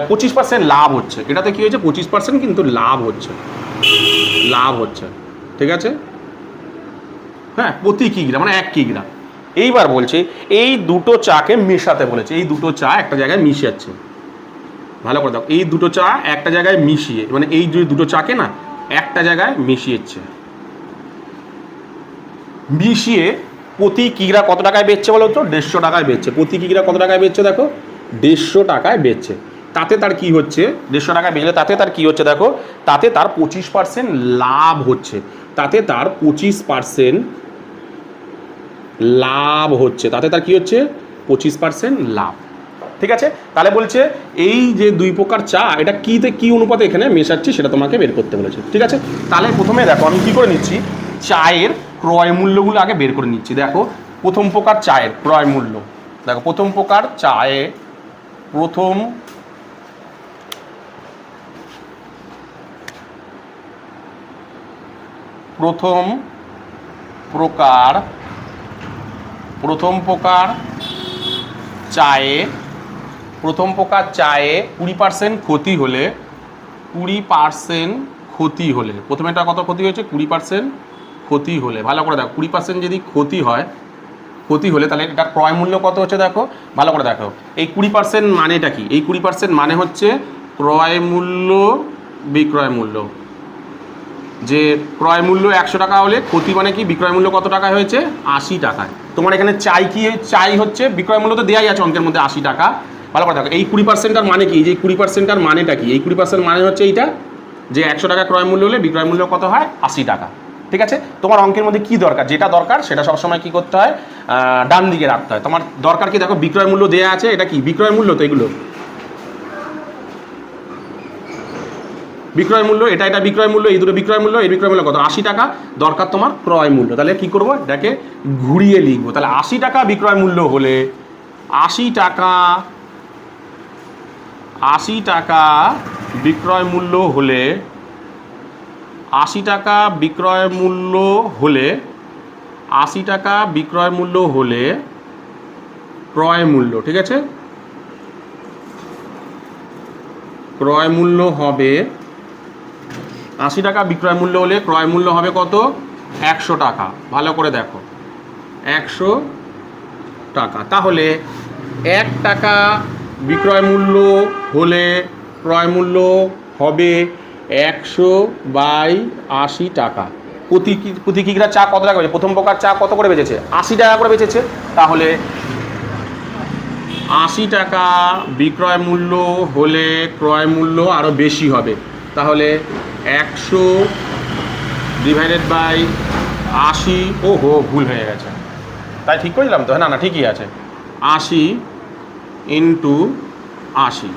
25% লাভ হচ্ছে। এটাতে কি হয়েছে, 25% কিন্তু লাভ হচ্ছে, লাভ হচ্ছে, ঠিক আছে, হ্যাঁ, প্রতি কিগ্রা মানে 1 কিগ্রা। এইবার বলছে এই দুটো চাকে মেশাতে বলেছে, এই দুটো চা একটা জায়গায় মিশাচ্ছে, ভালো করে দাও, এই দুটো চা একটা জায়গায় মিশিয়ে, মানে এই দুটো চাকে না একটা জায়গায় মিশিয়েছে, মিশিয়ে প্রতি কিগ্রা কত টাকায় বেচছে বলো তো, 150 টাকায় বেচছে। প্রতি কিগ্রা কত টাকায় বেচছে দেখো, 150 টাকায় বেচছে। তাতে তার কি হচ্ছে, 150 টাকায় বেচলে তাতে তার কি হচ্ছে দেখো, তাতে তার 25% লাভ হচ্ছে, তাতে তার 25% লাভ হচ্ছে, তাতে তার কি হচ্ছে, 25% লাভ, ঠিক আছে। তাহলে বলছে এই যে দুই প্রকার চা, এটা কিতে কি অনুপাতে এখানে মেশাচ্ছি সেটা তোমাকে বের করতে বলেছে, ঠিক আছে। তাহলে প্রথমে দেখো আমি কি করে নিচ্ছি, চায়ের ক্রয় মূল্যগুলো আগে বের করে নিচ্ছি। দেখো প্রথম প্রকার চায়ের ক্রয় মূল্য, দেখো প্রথম প্রকার চায়ে প্রথম প্রকার চায়ে 20% ক্ষতি হলে, 20% ক্ষতি হলে, প্রথমে এটা কত ক্ষতি হয়েছে, 20% ক্ষতি হলে, ভালো করে দেখো 20% যদি ক্ষতি হয়, ক্ষতি হলে তাহলে এটার ক্রয় মূল্য কত হচ্ছে দেখো, ভালো করে দেখো। এই 20% মানেটা কি, এই 20% মানে হচ্ছে ক্রয় মূল্য বিক্রয় মূল্য, যে ক্রয় মূল্য 100 টাকা হলে ক্ষতি মানে কি, বিক্রয় মূল্য কত টাকায় হয়েছে, 80 টাকায়। তোমার এখানে চাই কি, চাই হচ্ছে বিক্রয় মূল্য তো দেওয়াই আছে অঙ্কের মধ্যে 80 টাকা। ভালো করে দেখো এই 20%টার মানে কি, যে 20%টার মানেটা কি, এই 20% মানে হচ্ছে এইটা, যে 100 টাকা ক্রয় মূল্য হলে বিক্রয় মূল্য কত হয়, 80 টাকা, ঠিক আছে। তোমার অঙ্কের মধ্যে কি দরকার, যেটা দরকার সেটা সবসময় কি করতে হয়, ডান দিকে রাখতে হয়। তোমার দরকার কি দেখো, বিক্রয় মূল্য দেওয়া আছে, এটা কি বিক্রয় মূল্য, তো এগুলো বিক্রয় মূল্য, এটা বিক্রয় মূল্য, এই দুটো বিক্রয় মূল্য, এই বিক্রয় মূল্য কত, 80 টাকা, দরকার তোমার ক্রয় মূল্য। তাহলে কি করবো, এটাকে ঘুরিয়ে লিখবো। তাহলে 80 টাকা বিক্রয় মূল্য হলে, 80 টাকা বিক্রয় মূল্য হলে, 80 টাকা বিক্রয় মূল্য হলে, 80 টাকা বিক্রয় মূল্য হলে ক্রয় মূল্য, ঠিক আছে, ক্রয় মূল্য হবে 80 টাকা বিক্রয় মূল্য হলে ক্রয় মূল্য হবে কত, 100 টাকা। ভালো করে দেখো 100 টাকা। তাহলে 1 টাকা বিক্রয় মূল্য হলে ক্রয় মূল্য হবে 100/80 টাকা। প্রতি কিগ্রা চা কত টাকা বেচেছে, প্রথম প্রকার চা কত করে বেচেছে, 80 টাকা করে বেচেছে। তাহলে 80 টাকা বিক্রয় মূল্য হলে ক্রয় মূল্য আরও বেশি হবে, তাহলে 100/80, ওহো ভুল হয়ে গেছে, তাই ঠিক করে দিলাম তো, না ঠিকই আছে, 80 × 80,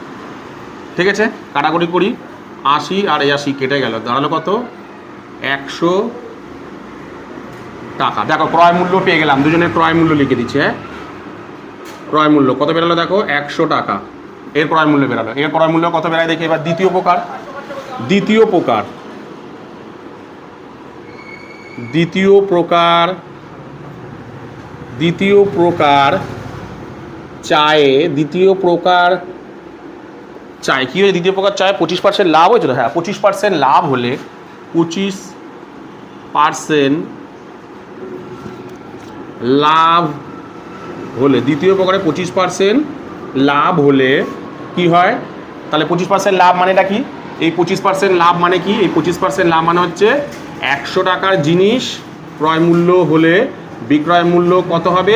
ঠিক আছে। কাটাকুটি করি, 80 আর 80 কেটে গেল, দাঁড়ালো কত, 100 টাকা। দেখো ক্রয় মূল্য পেয়ে গেলাম, দুজনের ক্রয় মূল্য লিখে দিচ্ছে, হ্যাঁ, ক্রয় মূল্য কত বেরালো দেখো, 100 টাকা, এর ক্রয় মূল্য বেরালো। এর ক্রয় মূল্য কত বেরায় দেখি এবার। দ্বিতীয় প্রকার চায়ে, চায় কি হয়েছে, দ্বিতীয় প্রকার চায় 25% লাভ হয়েছিল, হ্যাঁ 25% লাভ হলে, 25% লাভ হলে, দ্বিতীয় প্রকারে 25% লাভ হলে কি হয়, তাহলে 25% লাভ মানেটা কি, এই 25% লাভ মানে কি, এই 25% লাভ মানে হচ্ছে 100 টাকার জিনিস ক্রয় মূল্য হলে বিক্রয় মূল্য কত হবে,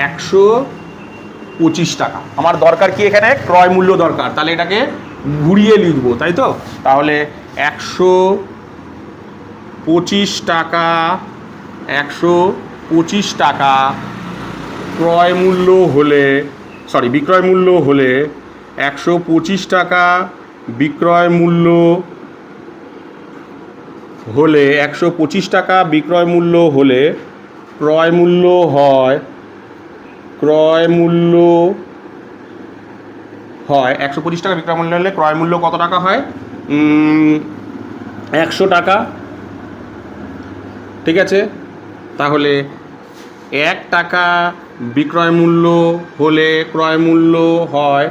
125 টাকা। আমার দরকার কি এখানে, ক্রয় মূল্য দরকার, তাহলে এটাকে ঘুরিয়ে লিখবো, তাই তো। তাহলে 100 25 টাকা 125 টাকা ক্রয় মূল্য হলে বিক্রয় মূল্য হলে 125 টাকা বিক্রয় মূল্য হলে 125 টাকা বিক্রয় মূল্য হলে ক্রয় মূল্য হয় 125 টাকা বিক্রয় মূল্য হলে ক্রয় মূল্য কত টাকা হয় 100 টাকা। ঠিক আছে, তাহলে 1 টাকা বিক্রয় মূল্য হলে ক্রয় মূল্য হয়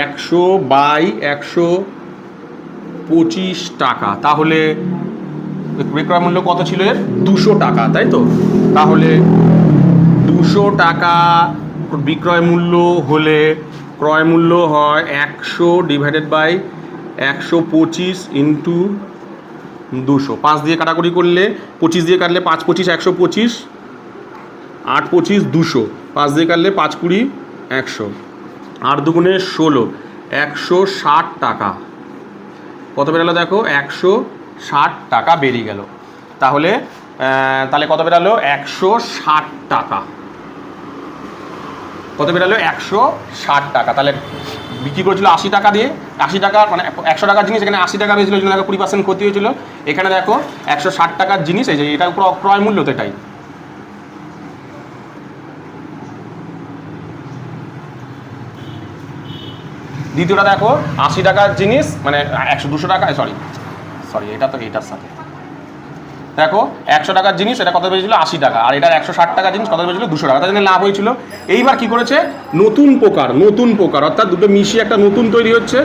100/125 টাকা। তাহলে বিক্রয় মূল্য কত ছিল এর 200 টাকা, তাই তো? তাহলে 200 টাকা বিক্রয় মূল্য হলে ক্রয় মূল্য হয় 100/125 ইন্টু 200। 5 দিয়ে কাটাকুটি করলে 25 দিয়ে কাটলে 5×25 125, 8×25 200, 5 দিয়ে কাটলে 5×20 100, 8×2 16, 160 টাকা। কত বেরালো দেখো, 160 টাকা বেরিয়ে গেল। তাহলে কত বেরালো 160 টাকা। কত বেরালো 160 টাকা। তাহলে বিক্রি করেছিল 80 টাকা দিয়ে, 80 টাকা মানে 100 টাকার জিনিস এখানে 80 টাকা বেরিয়েছিল, 20% ক্ষতি হয়েছিল। এখানে দেখো 160 টাকার জিনিস, এই যে এটা ক্রয় মূল্য তো এটাই। দ্বিতীয়টা দেখো 80 টাকার জিনিস মানে 200 টাকা, সরি এটা তো এইটার সাথে দেখো 100 টাকার জিনিস এটা কত পেয়েছিল 80 টাকা, আর এটার 160 টাকার জিনিস কত পেয়েছিল 200 টাকা, তার জন্য লাভ হয়েছিল। এইবার কি করেছে, নতুন প্রকার অর্থাৎ দুটো মিশিয়ে একটা নতুন তৈরি হচ্ছে,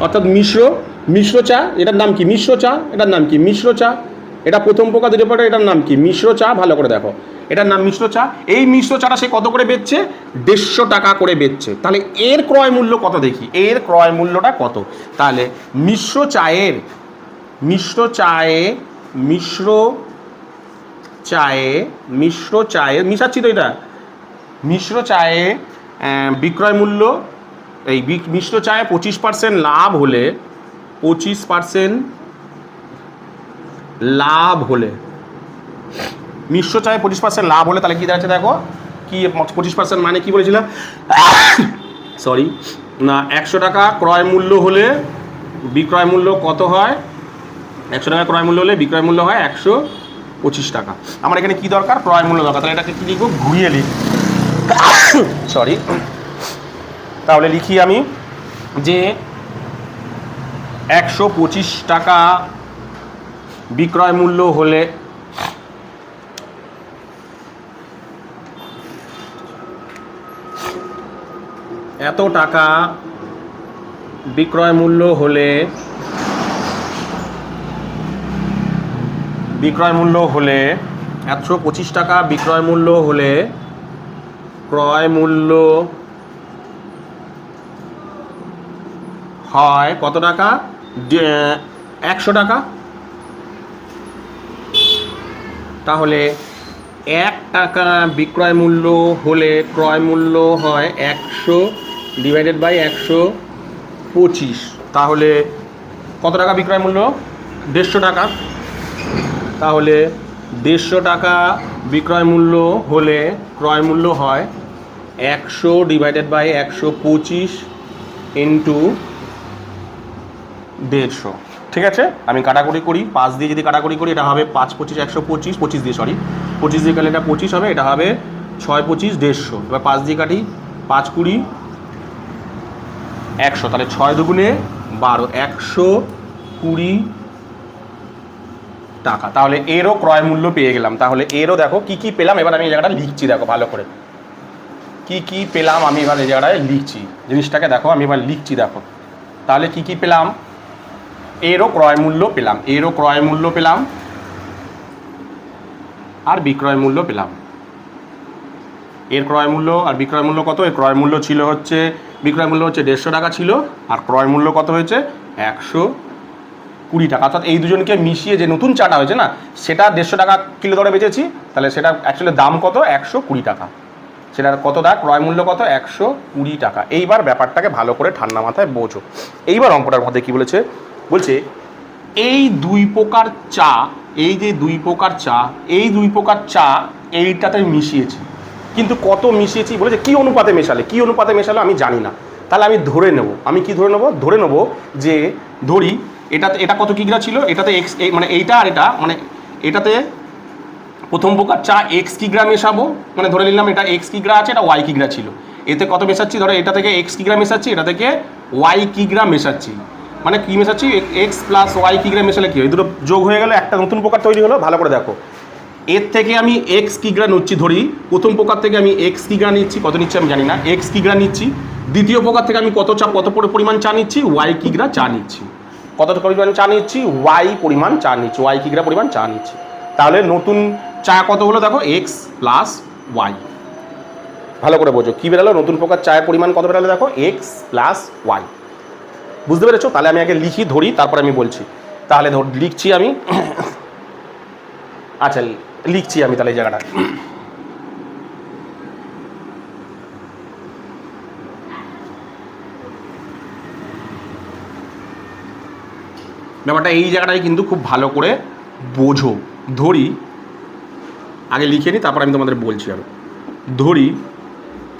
অর্থাৎ মিশ্র চা। এটার নাম কি মিশ্র চা, এটার নাম কি মিশ্র চা। এটা প্রথম প্রকার, দ্বিতীয় প্রকার, এটার নাম কি মিশ্র চা। ভালো করে দেখো, এটার নাম মিশ্র চা। এই মিশ্র চাটা সে কত করে বেচছে 150 টাকা করে বেচছে। তাহলে এর ক্রয় মূল্য কত দেখি, এর ক্রয় মূল্যটা কত। তাহলে মিশ্র চায়ে মিশাচ্ছি তো, এটা মিশ্র চায়ে বিক্রয় মূল্য, এই মিশ্র চায়ে 25% লাভ হলে 25% লাভ হলে মিশ্র চায়ে 25% লাভ হলে তাহলে কি দাঁড়াচ্ছে দেখো, কি 25% মানে কি বলেছিলাম, সরি না, 100 টাকা ক্রয় মূল্য হলে বিক্রয় মূল্য কত হয়, 100 টাকা ক্রয় মূল্য হলে বিক্রয় মূল্য হয় 125 টাকা। আমার এখানে কি দরকার, ক্রয় মূল্য দরকার। তাহলে এটাকে কি লিখবো, ঘুরিয়ে লিখ, সরি। তাহলে লিখি আমি যে 125 টাকা বিক্রয় মূল্য হলে এত টাকা বিক্রয় মূল্য হলে 125 টাকা বিক্রয় মূল্য হলে ক্রয় মূল্য হয় কত টাকা, 100 টাকা। তাহলে 1 টাকা বিক্রয় মূল্য হলে ক্রয় মূল্য হয় 100/125। তাহলে কত টাকা বিক্রয় মূল্য, 150 টাকা। তাহলে 150 টাকা বিক্রয় মূল্য হলে ক্রয় মূল্য হয় 100/125 ইন্টু 150। ঠিক আছে, আমি কাটাকুটি করি, 5 দিয়ে যদি কাটাকুটি করি এটা হবে 5×25 125, 25 দিয়ে 25 দিয়ে কাটলে এটা 25 হবে, এটা হবে 6×25 150। এবার 5 দিয়ে কাটি, 5×20 100, তাহলে 6×2 12, 120 টাকা। তাহলে এরও ক্রয় মূল্য পেয়ে গেলাম। তাহলে এরও দেখো কি কি পেলাম, এবার আমি এই জায়গাটা লিখছি, দেখো ভালো করে কি কি পেলাম আমি এবার এই জায়গাটায় লিখছি, জিনিসটাকে দেখো আমি এবার লিখছি, দেখো তাহলে কি কি পেলাম, এরও ক্রয় মূল্য পেলাম, এরও ক্রয় মূল্য পেলাম, আর বিক্রয় মূল্য পেলাম। এর ক্রয় মূল্য আর বিক্রয় মূল্য কত, এর ক্রয় মূল্য ছিল হচ্ছে, বিক্রয় মূল্য হচ্ছে 150 টাকা ছিল, আর ক্রয় মূল্য কত হয়েছে 120 টাকা। অর্থাৎ এই দুজনকে মিশিয়ে যে নতুন চাটা হয়েছে না, সেটা 150 টাকা কিলো দরে বেচেছি, তাহলে সেটা অ্যাকচুয়ালি দাম কত 120 টাকা। সেটার কত দাম, ক্রয় মূল্য কত 120 টাকা। এইবার ব্যাপারটাকে ভালো করে ঠান্ডা মাথায় বোঝো। এইবার অঙ্কটার মধ্যে কি বলেছে, বলছে এই দুই প্রকার চা, এই যে 2 প্রকার চা, এই 2 প্রকার চা এইটাতে মিশিয়েছি, কিন্তু কত মিশিয়েছি বলেছে কি অনুপাতে মেশালে, কি অনুপাতে মেশালে আমি জানি না। তাহলে আমি ধরে নেব, আমি কি ধরে নেব, ধরে নেব যে ধরি এটা কত কিগ্রা ছিল, এটাতে এক্স মানে এইটা আর এটা মানে এটাতে প্রথম প্রকার চা এক্স কিগ্রা মেশাবো, মানে ধরে নিলাম এটা এক্স কিগ্রা আছে, এটা ওয়াই কিগ্রা ছিল, এতে কত মেশাচ্ছি, ধরো এটা থেকে এক্স কিগ্রা মেশাচ্ছি, এটা থেকে ওয়াই কিগ্রা মেশাচ্ছি, মানে কি মেশাচ্ছি এক্স প্লাস ওয়াই কিগ্রা মেশালে কি হয়, দুটো যোগ হয়ে গেল, একটা নতুন প্রকার তৈরি হলো। ভালো করে দেখো, এর থেকে আমি এক্স কিগ্রা নিচ্ছি, ধরি প্রথম প্রকার থেকে আমি এক্স কিগ্রা নিচ্ছি, কত নিচ্ছি আমি জানি না, এক্স কিগ্রা নিচ্ছি। দ্বিতীয় প্রকার থেকে আমি কত পরিমাণ চা নিচ্ছি, ওয়াই কিগ্রা চা নিচ্ছি, কত পরিমাণ চা নিচ্ছি, ওয়াই পরিমাণ চা নিচ্ছি, ওয়াই কিগ্রা পরিমাণ চা নিচ্ছি। তাহলে নতুন চা কত হলো দেখো, এক্স প্লাস ওয়াই। ভালো করে বোঝো কী বেরালো, নতুন প্রকার চায়ের পরিমাণ কত বেরালো দেখো, এক্স প্লাস ওয়াই। বুঝতে পেরেছো? তাহলে আমি আগে লিখি, ধরি, তারপরে আমি বলছি। তাহলে লিখছি আমি, আচ্ছা লিখছি আমি তাহলে এই জায়গাটা। ব্যাপারটা এই জায়গাটায় কিন্তু খুব ভালো করে বোঝো। ধরি, আগে লিখে নিই, তারপর আমি তোমাদের বলছি। আর ধরি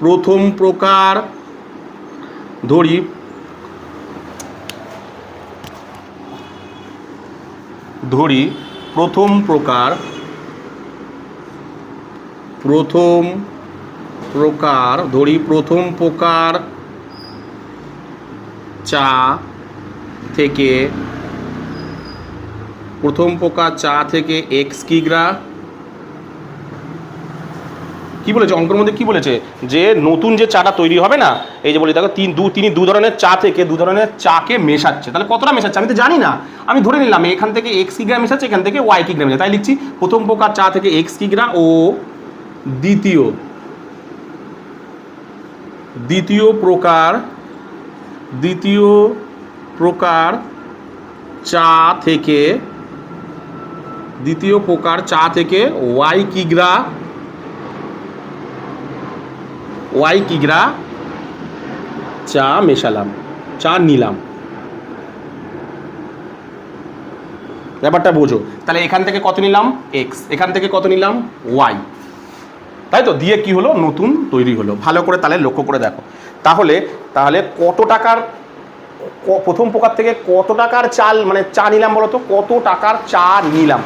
প্রথম প্রকার, ধরি প্রথম প্রকার চা থেকে এক্স কিগ্রা, কি বলেছে অঙ্কের মধ্যে, কি বলেছে যে নতুন যে চাটা তৈরি হবে না, এই যে বলি দেখো তিনি দু ধরনের চা থেকে দু ধরনের চাকে মেশাচ্ছে। তাহলে কতটা মেশাচ্ছে আমি তো জানি না, আমি ধরে নিলাম এখান থেকে এক্স কিগ্রা মেশাচ্ছে, এখান থেকে ওয়াই কিগ্রা মেশাচ্ছে। তাই লিখছি প্রথম প্রকার চা থেকে এক্স কিগ্রা ও দ্বিতীয় প্রকার চা থেকে ওয়াই কিগ্রা চা মেশালাম, চা নিলাম। ব্যাপারটা বোঝো। তাহলে এখান থেকে কত নিলাম এক্স, এখান থেকে কত নিলাম ওয়াই, তাই তো, দিয়ে কি হলো নতুন তৈরি হলো। ভালো করে তাহলে লক্ষ্য করে দেখো। তাহলে কত টাকার প্রথম প্রকার থেকে কত টাকার চাল মানে চা নিলাম বলো তো, কত টাকার চা নিলাম,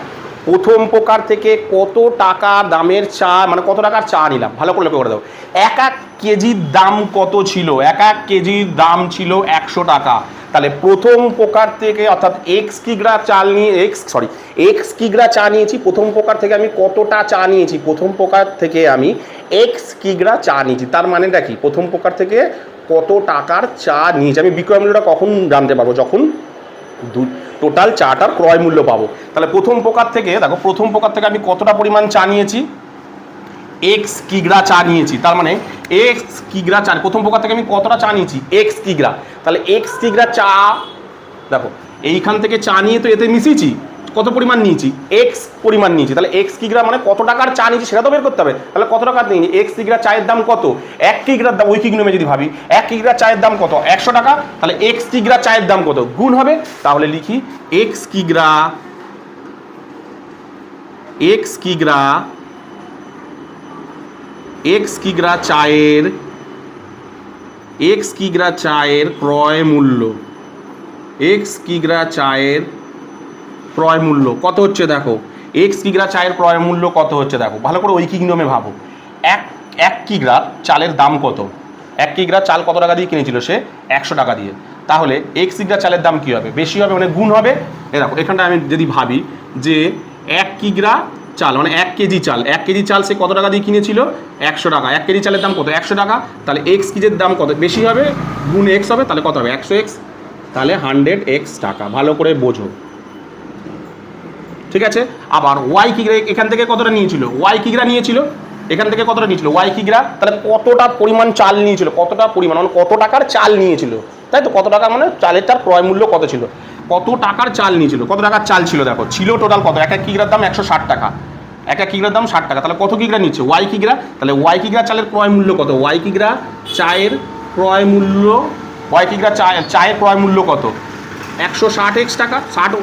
প্রথম প্রকার থেকে কত টাকা দামের চা মানে কত টাকার চা নিলাম। ভালো করে লক্ষ্য করে দাও। এক কেজির দাম কত ছিল, এক কেজির দাম ছিল 100 টাকা। তাহলে প্রথম প্রকার থেকে অর্থাৎ এক্স কিগ্রা চা নিয়েছি, প্রথম প্রকার থেকে আমি কতটা চা নিয়েছি, প্রথম প্রকার থেকে আমি এক্স কিগ্রা চা নিয়েছি। তার মানেটা কি, প্রথম প্রকার থেকে কত টাকার চা নিয়েছি। আমি বিক্রয় মূল্যটা কখন জানতে পারবো, যখন টোটাল চাটার ক্রয় মূল্য পাবো। তাহলে প্রথম প্রকার থেকে দেখো, প্রথম প্রকার থেকে আমি কতটা পরিমাণ চা নিয়েছি, এক্স কিগ্রা চা নিয়েছি। তার মানে এক্স কিগ্রা চা, প্রথম প্রকার থেকে আমি কতটা চা নিয়েছি, এক্স কিগ্রা। তাহলে এক্স কিগ্রা চা, দেখো এইখান থেকে চা নিয়ে তো এতে মিশিয়েছি, কত পরিমাণ নিয়েছি, এক্স পরিমাণ নিয়েছি। তাহলে এক্স কিগ্রা মানে কত টাকার চা নিয়েছি সেটা তো বের করতে হবে। তাহলে কত টাকার নিয়েছি, এক্স কিগ্রা চায়ের দাম কত, 1 কিগ্রার দাম, ওই কিগ্রা যদি ভাবি 1 কিগ্রা চায়ের দাম কত 100 টাকা, তাহলে এক্স কিগ্রা চায়ের দাম কত গুণ হবে। তাহলে লিখি এক্স কিগ্রা চায়ের ক্রয় মূল্য কত হচ্ছে দেখো, এক্স কিগ্রা চায়ের ক্রয় মূল্য কত হচ্ছে দেখো। ভালো করে ওই নিয়মে ভাবো, এক কিগ্রা চালের দাম কত, 1 কিগ্রা চাল কত টাকা দিয়ে কিনেছিল সে 100 টাকা দিয়ে। তাহলে এক্স কিগ্রা চালের দাম কি হবে, বেশি হবে মানে গুণ হবে। দেখো এখানটা আমি যদি ভাবি যে 1 কিগ্রা চাল মানে 1 কেজি চাল সে কত টাকা দিয়ে কিনেছিল 100 টাকা, 1 কেজি চালের দাম কত 100 টাকা। তাহলে এক্স কিজের দাম কত বেশি হবে, গুণ এক্স হবে, তাহলে কত হবে 100x, তাহলে 100x টাকা। ভালো করে বোঝো, ঠিক আছে। আবার ওয়াই কিগ্রা এখান থেকে কতটা নিয়েছিল, ওয়াই কিগ্রা নিয়েছিল এখান থেকে কতটা নিয়েছিল ওয়াই কিগ্রা, তাহলে কতটা পরিমাণ চাল নিয়েছিল, কতটা পরিমাণ মানে কত টাকার চাল নিয়েছিল, তাই তো। কত টাকা মানে চালের তার ক্রয় মূল্য কত ছিল, কত টাকার চাল নিয়েছিল, কত টাকার চাল ছিল দেখো, ছিল টোটাল কত, 1 কিগ্রার দাম 160 টাকা, 1 কিগ্রার দাম 60 টাকা। তাহলে কত কিগ্রা নিচ্ছে ওয়াই কিগ্রা, তাহলে ওয়াই কিগ্রা চালের ক্রয় মূল্য কত, ওয়াই কিগ্রা চায়ের ক্রয় মূল্য কত 160x টাকা, 60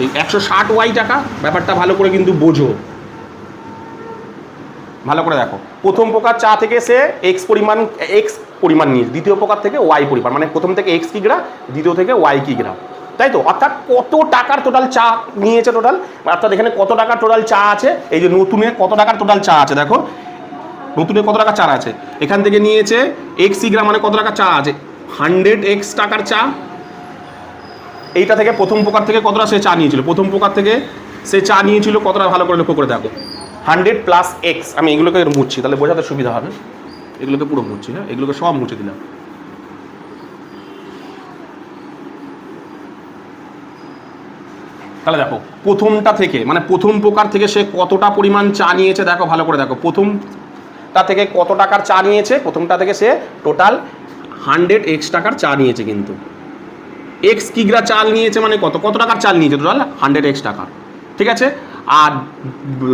এই 160 টাকা, ব্যাপারটা ভালো করে কিন্তু বোঝো, ভালো করে দেখো। প্রথম প্রকার চা থেকে সে এক্স পরিমাণ নিয়েছে, দ্বিতীয় প্রকার থেকে ওয়াই পরিমাণ, মানে প্রথম থেকে এক্স কিগ্রা, দ্বিতীয় থেকে ওয়াই কিগ্রা, তাই তো? অর্থাৎ কত টাকার টোটাল চা নিয়েছে টোটাল, অর্থাৎ এখানে কত টাকার টোটাল চা আছে, এই যে নতুনে কত টাকার টোটাল চা আছে দেখো, নতুনে কত টাকা চা আছে, এখান থেকে নিয়েছে এক্স কিগ্রা মানে কত টাকা চা আছে, 100x টাকার চা। এইটা থেকে প্রথম প্রকার থেকে কতটা সে চা নিয়েছিল, প্রথম প্রকার থেকে সে চা নিয়েছিল কতটা, ভালো করে লক্ষ্য করে দেখো, 100 + x। আমি এগুলোকে মুছছি তাহলে বোঝাতে সুবিধা হবে, এগুলোকে পুরো মুছছি, হ্যাঁ এগুলোকে সব মুছে দিলাম। তাহলে দেখো প্রথমটা থেকে মানে প্রথম প্রকার থেকে সে কতটা পরিমাণ চা নিয়েছে দেখো, ভালো করে দেখো, প্রথমটা থেকে কত টাকার চা নিয়েছে, প্রথমটা থেকে সে টোটাল 100x টাকার চা নিয়েছে, কিন্তু এক্স কিগ্রা চাল নিয়েছে মানে কত টাকার চাল নিয়েছে টোটাল 100x টাকা, ঠিক আছে? আর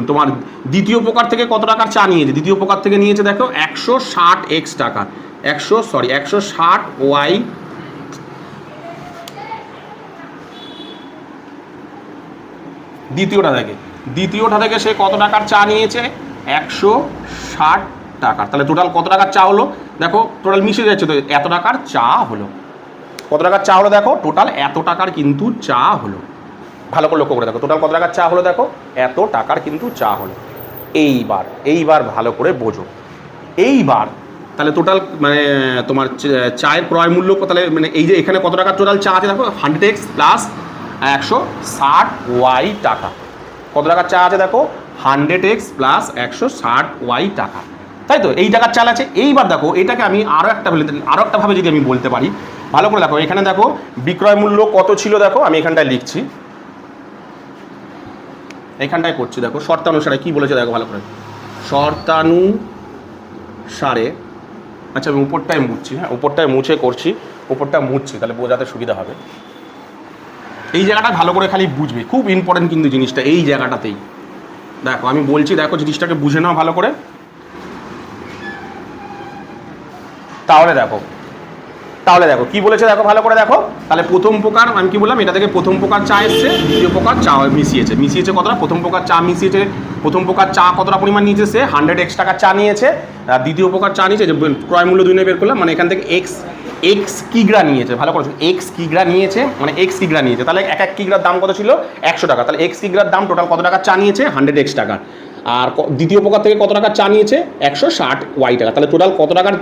তোমার দ্বিতীয় প্রকার থেকে কত টাকার চা নিয়েছে, দ্বিতীয় প্রকার থেকে নিয়েছে দেখো 160x টাকা, 160y, দ্বিতীয়টা থেকে সে কত টাকার চা নিয়েছে 160 টাকা। তাহলে টোটাল কত টাকার চা হলো দেখো, টোটাল মিশে যাচ্ছে তো, এত টাকার চা হলো। কত টাকার চা হলো দেখো, টোটাল এত টাকার কিন্তু চা হলো, ভালো করে লক্ষ্য করে দেখো, টোটাল কত টাকার চা হলো দেখো, এত টাকার কিন্তু চা হলো। এইবার ভালো করে বোঝো, এইবার তাহলে টোটাল মানে তোমার চায়ের ক্রয় মূল্য, তাহলে মানে এই যে এখানে কত টাকার টোটাল চা আছে দেখো, 100x + 160y টাকা। কত টাকার চা আছে দেখো, 100x + 160y টাকা, তাই তো? এই টাকার চাল আছে। এইবার দেখো এটাকে আমি আরও একটা ভাবে যদি আমি বলতে পারি, ভালো করে দেখো, এখানে দেখো বিক্রয় মূল্য কত ছিল দেখো, আমি এখানটায় লিখছি, এখানটায় করছি দেখো, শর্তানুসারে কি বলেছে দেখো, ভালো করে শর্তানুসারে, আচ্ছা আমি উপরটায় মুছছি, হ্যাঁ উপরটায় মুছে করছি, উপরটা মুছছি তাহলে বোঝাতে সুবিধা হবে। এই জায়গাটা ভালো করে খালি বুঝবে, খুব ইম্পর্টেন্ট কিন্তু জিনিসটা এই জায়গাটাতেই। দেখো আমি বলছি, দেখো জিনিসটাকে বুঝে নাও ভালো করে। তাহলে দেখো কি বলেছে দেখো, ভালো করে দেখো। তাহলে প্রথম প্রকার আমি কি বললাম, এটা থেকে প্রথম প্রকার চা এসছে, দ্বিতীয় প্রকার চা মিশিয়েছে কতটা, প্রথম প্রকার চা মিশিয়েছে, প্রথম প্রকার চা কতটা পরিমাণ নিয়েছে সে 100x টাকার চা নিয়েছে, আর দ্বিতীয় প্রকার চা নিয়েছে, যে ক্রয় মূল্য 2 বের করলাম, মানে এখান থেকে এক্স কিগ্রা নিয়েছে, ভালো করে এক্স কিগ্রা নিয়েছে, মানে এক্স কিগ্রা নিয়েছে, তাহলে এক কিগ্রার দাম কত ছিল 100 টাকা, তাহলে এক্স কিগ্রার দাম টোটাল কত টাকার চা নিয়েছে 100x টাকা। আর দ্বিতীয় প্রকার থেকে কত টাকার চা নিয়েছে 160y টাকা, তাহলে টোটাল কত টাকার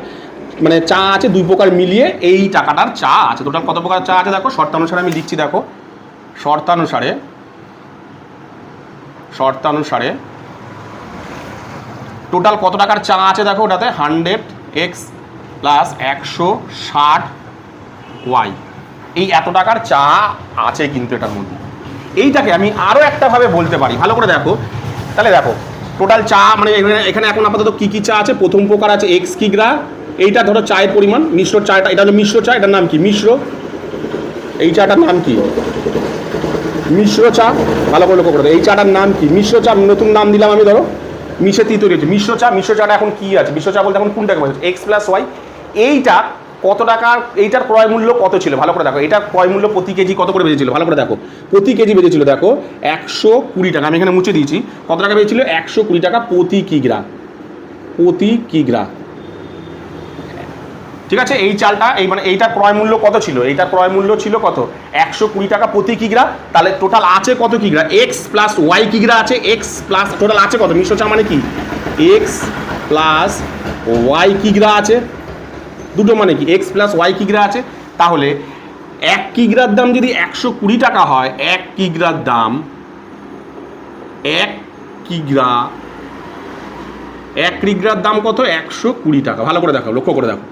মানে চা আছে, দুই প্রকার মিলিয়ে এই টাকাটার চা আছে। টোটাল কত প্রকার চা আছে দেখো, শর্তানুসারে আমি লিখছি দেখো, শর্তানুসারে টোটাল কত টাকার চা আছে দেখো, ওটাতে 100x + 160y, এই এত টাকার চা আছে কিন্তু এটার মধ্যে। এইটাকে আমি আরও একটা ভাবে বলতে পারি, ভালো করে দেখো। তাহলে দেখো টোটাল চা মানে এখানে এখন আপাতত কী চা আছে, প্রথম প্রকার আছে এক্স কিগ্রা, এইটা ধরো চায়ের পরিমাণ, মিশ্র চাটা, এটা হলো মিশ্র চা, এটার নাম কি মিশ্র, এই চাটার নাম কি মিশ্র চা, ভালো করে লক্ষ্য করে, এই চাটার নাম কি মিশ্র চা, নতুন নাম দিলাম আমি, ধরো মিশে তৈরি হচ্ছে মিশ্র চা। মিশ্র চাটা এখন কি আছে, মিশ্র চা বলতে এখন কোনটাকে বলছে, x + y। এইটা কত টাকার, এইটার ক্রয় মূল্য কত ছিল ভালো করে দেখো, এটা ক্রয় মূল্য প্রতি কেজি কত করে বেজেছিল ভালো করে দেখো, প্রতি কেজি বেজেছিল দেখো 120 টাকা, আমি এখানে মুছে দিয়েছি, কত টাকা বেজেছিল 120 টাকা প্রতি কিগ্রা, ঠিক আছে? এই চালটা এই মানে এইটার ক্রয় মূল্য কত ছিল, এইটার ক্রয় মূল্য ছিল কত 120 টাকা প্রতি কিগ্রা। তাহলে টোটাল আছে কত কিগ্রা, x + y কিগ্রা আছে, x প্লাস টোটাল আছে কত, মিশ্র চা মানে কি x + y কিগ্রা আছে, দুটো মানে কি x + y কিগ্রা আছে। তাহলে 1 কিগ্রার দাম যদি 120 টাকা হয়, 1 কিগ্রার দাম 1 কিগ্রার দাম কত 120 টাকা, ভালো করে দেখো, লক্ষ্য করে দেখো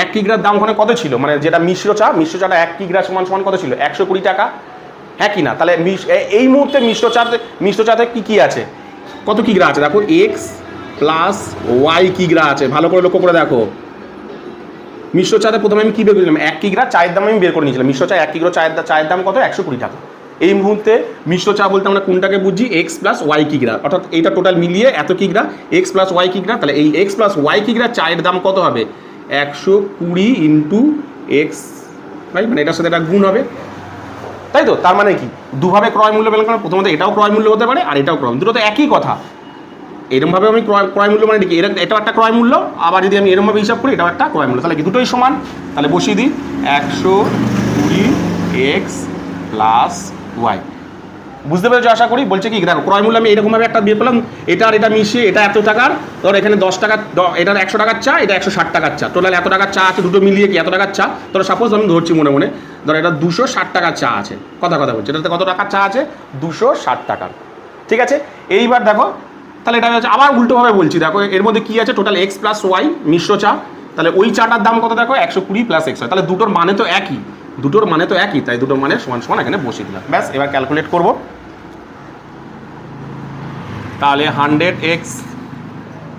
1 কিগ্রার দাম ওখানে কত ছিল, মানে যেটা মিশ্র চাটা 1 কিগ্রা সমান কত ছিল 120 টাকা, হ্যাঁ কি না? তাহলে এই মুহূর্তে মিশ্র চাতে কি আছে, কত কিগ্রা আছে দেখো, x + y কিগ্রা আছে, ভালো করে লক্ষ্য করে দেখো। মিশ্র চাতে প্রথমে আমি কি বের করেছিলাম, 1 কিগ্রা চায়ের দাম আমি বের করে নিয়েছিলাম, মিশ্র চা 1 কিগ্রা চায়ের দাম কত 120 টাকা। এই মুহূর্তে মিশ্র চা বলতে আমরা কোনটাকে বুঝি, x + y কিগ্রা, অর্থাৎ এইটা টোটাল মিলিয়ে এত কিগ্রা x + y কিগ্রা। তাহলে এই x + y কিগ্রা চায়ের দাম কত হবে 120 × x, ভাই মানে এটার সাথে এটা গুণ হবে, তাই তো? তার মানে কি দুভাবে ক্রয় মূল্য পেলাম, কারণ প্রথমত এটাও ক্রয় মূল্য হতে পারে আর এটাও ক্রয়, দুটো তো একই কথা। এরকমভাবে আমি ক্রয় মূল্য মানে কি, এটাও একটা ক্রয় মূল্য, আবার যদি আমি এরকমভাবে হিসাব করি এটাও একটা ক্রয় মূল্য, তাহলে কি দুটোই সমান? তাহলে বসিয়ে দিই 120x প্লাস ওয়াই। বুঝতে পেরেছো আশা করি? বলছে কি দেখো ক্রয় মূল্য আমি এরকমভাবে একটা দিয়ে পেলাম, এটা আর এটা মিশিয়ে এটা এত টাকার, ধর এখানে 10 টাকা, এটার 100 টাকার চা, এটা 160 টাকার চা, টোটাল এত টাকার চা আছে, দুটো মিলিয়ে কি এত টাকার চা। ধরো সাপোজ আমি ধরছি মনে মনে, ধরো এটা 260 টাকার চা আছে, কথা বলছি, এটাতে কত টাকার চা আছে? 260 টাকার। ঠিক আছে, এইবার দেখো তাহলে এটা হচ্ছে আবার উল্টোভাবে বলছি, দেখো এর মধ্যে কি আছে, টোটাল এক্স প্লাস ওয়াই মিশ্র চা, তাহলে ওই চাটার দাম কত দেখো 120 প্লাস এক্স হয়, তাহলে দুটোর মানে তো একই, তাই দুটোর মানে সমান সমান এখানে বসিয়ে দিলাম। ব্যাস, এবার ক্যালকুলেট করবো। তাহলে 100x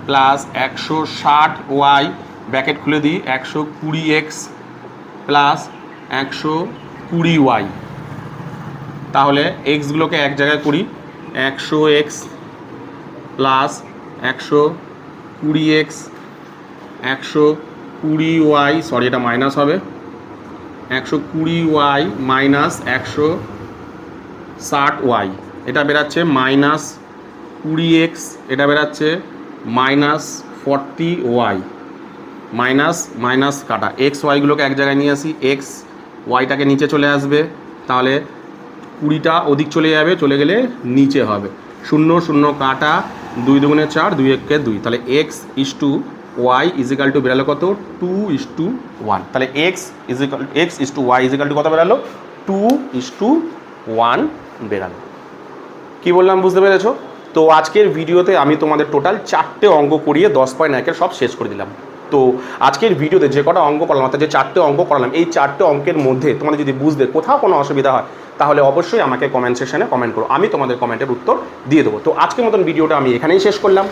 প্লাস 160 ওয়াই, ব্র্যাকেট খুলে দিই, 120x প্লাস 120 ওয়াই। তাহলে এক্সগুলোকে এক জায়গায় করি, 100x plus 120x 120 y, sorry এটা মাইনাস হবে, 120 ওয়াই মাইনাস 160 ওয়াই, এটা বেরাচ্ছে মাইনাস 20x, এটা বেরাচ্ছে মাইনাস 40 ওয়াই, মাইনাস মাইনাস কাটা, এক্স ওয়াইগুলোকে এক জায়গায় নিয়ে আসি, এক্স ওয়াইটাকে নিচে চলে আসবে, তাহলে 20টা ওদিক চলে যাবে, চলে গেলে নিচে হবে, 0 0 কাটা, 2 2 4, 2 1 2, তাহলে x is to Y equal two বেরালো কত? 2:1। তাহলে x is to Y equal two কত বেরালো? 2:1 বেরালো। কি বললাম বুঝতে পেরেছো? তো আজকের ভিডিওতে আমি তোমাদের টোটাল 4টে অঙ্ক করিয়ে 10.1 সব শেষ করে দিলাম। তো আজকের ভিডিওতে যে কটা অঙ্ক করলাম, অর্থাৎ যে 4টে অঙ্ক করালাম, এই 4টে অঙ্কের মধ্যে তোমাদের যদি বুঝতে কোথাও কোনো অসুবিধা হয় তাহলে অবশ্যই আমাকে কমেন্ট সেকশনে কমেন্ট করো, আমি তোমাদের কমেন্টের উত্তর দিয়ে দেবো। তো আজকের মতন ভিডিওটা আমি এখানেই শেষ করলাম।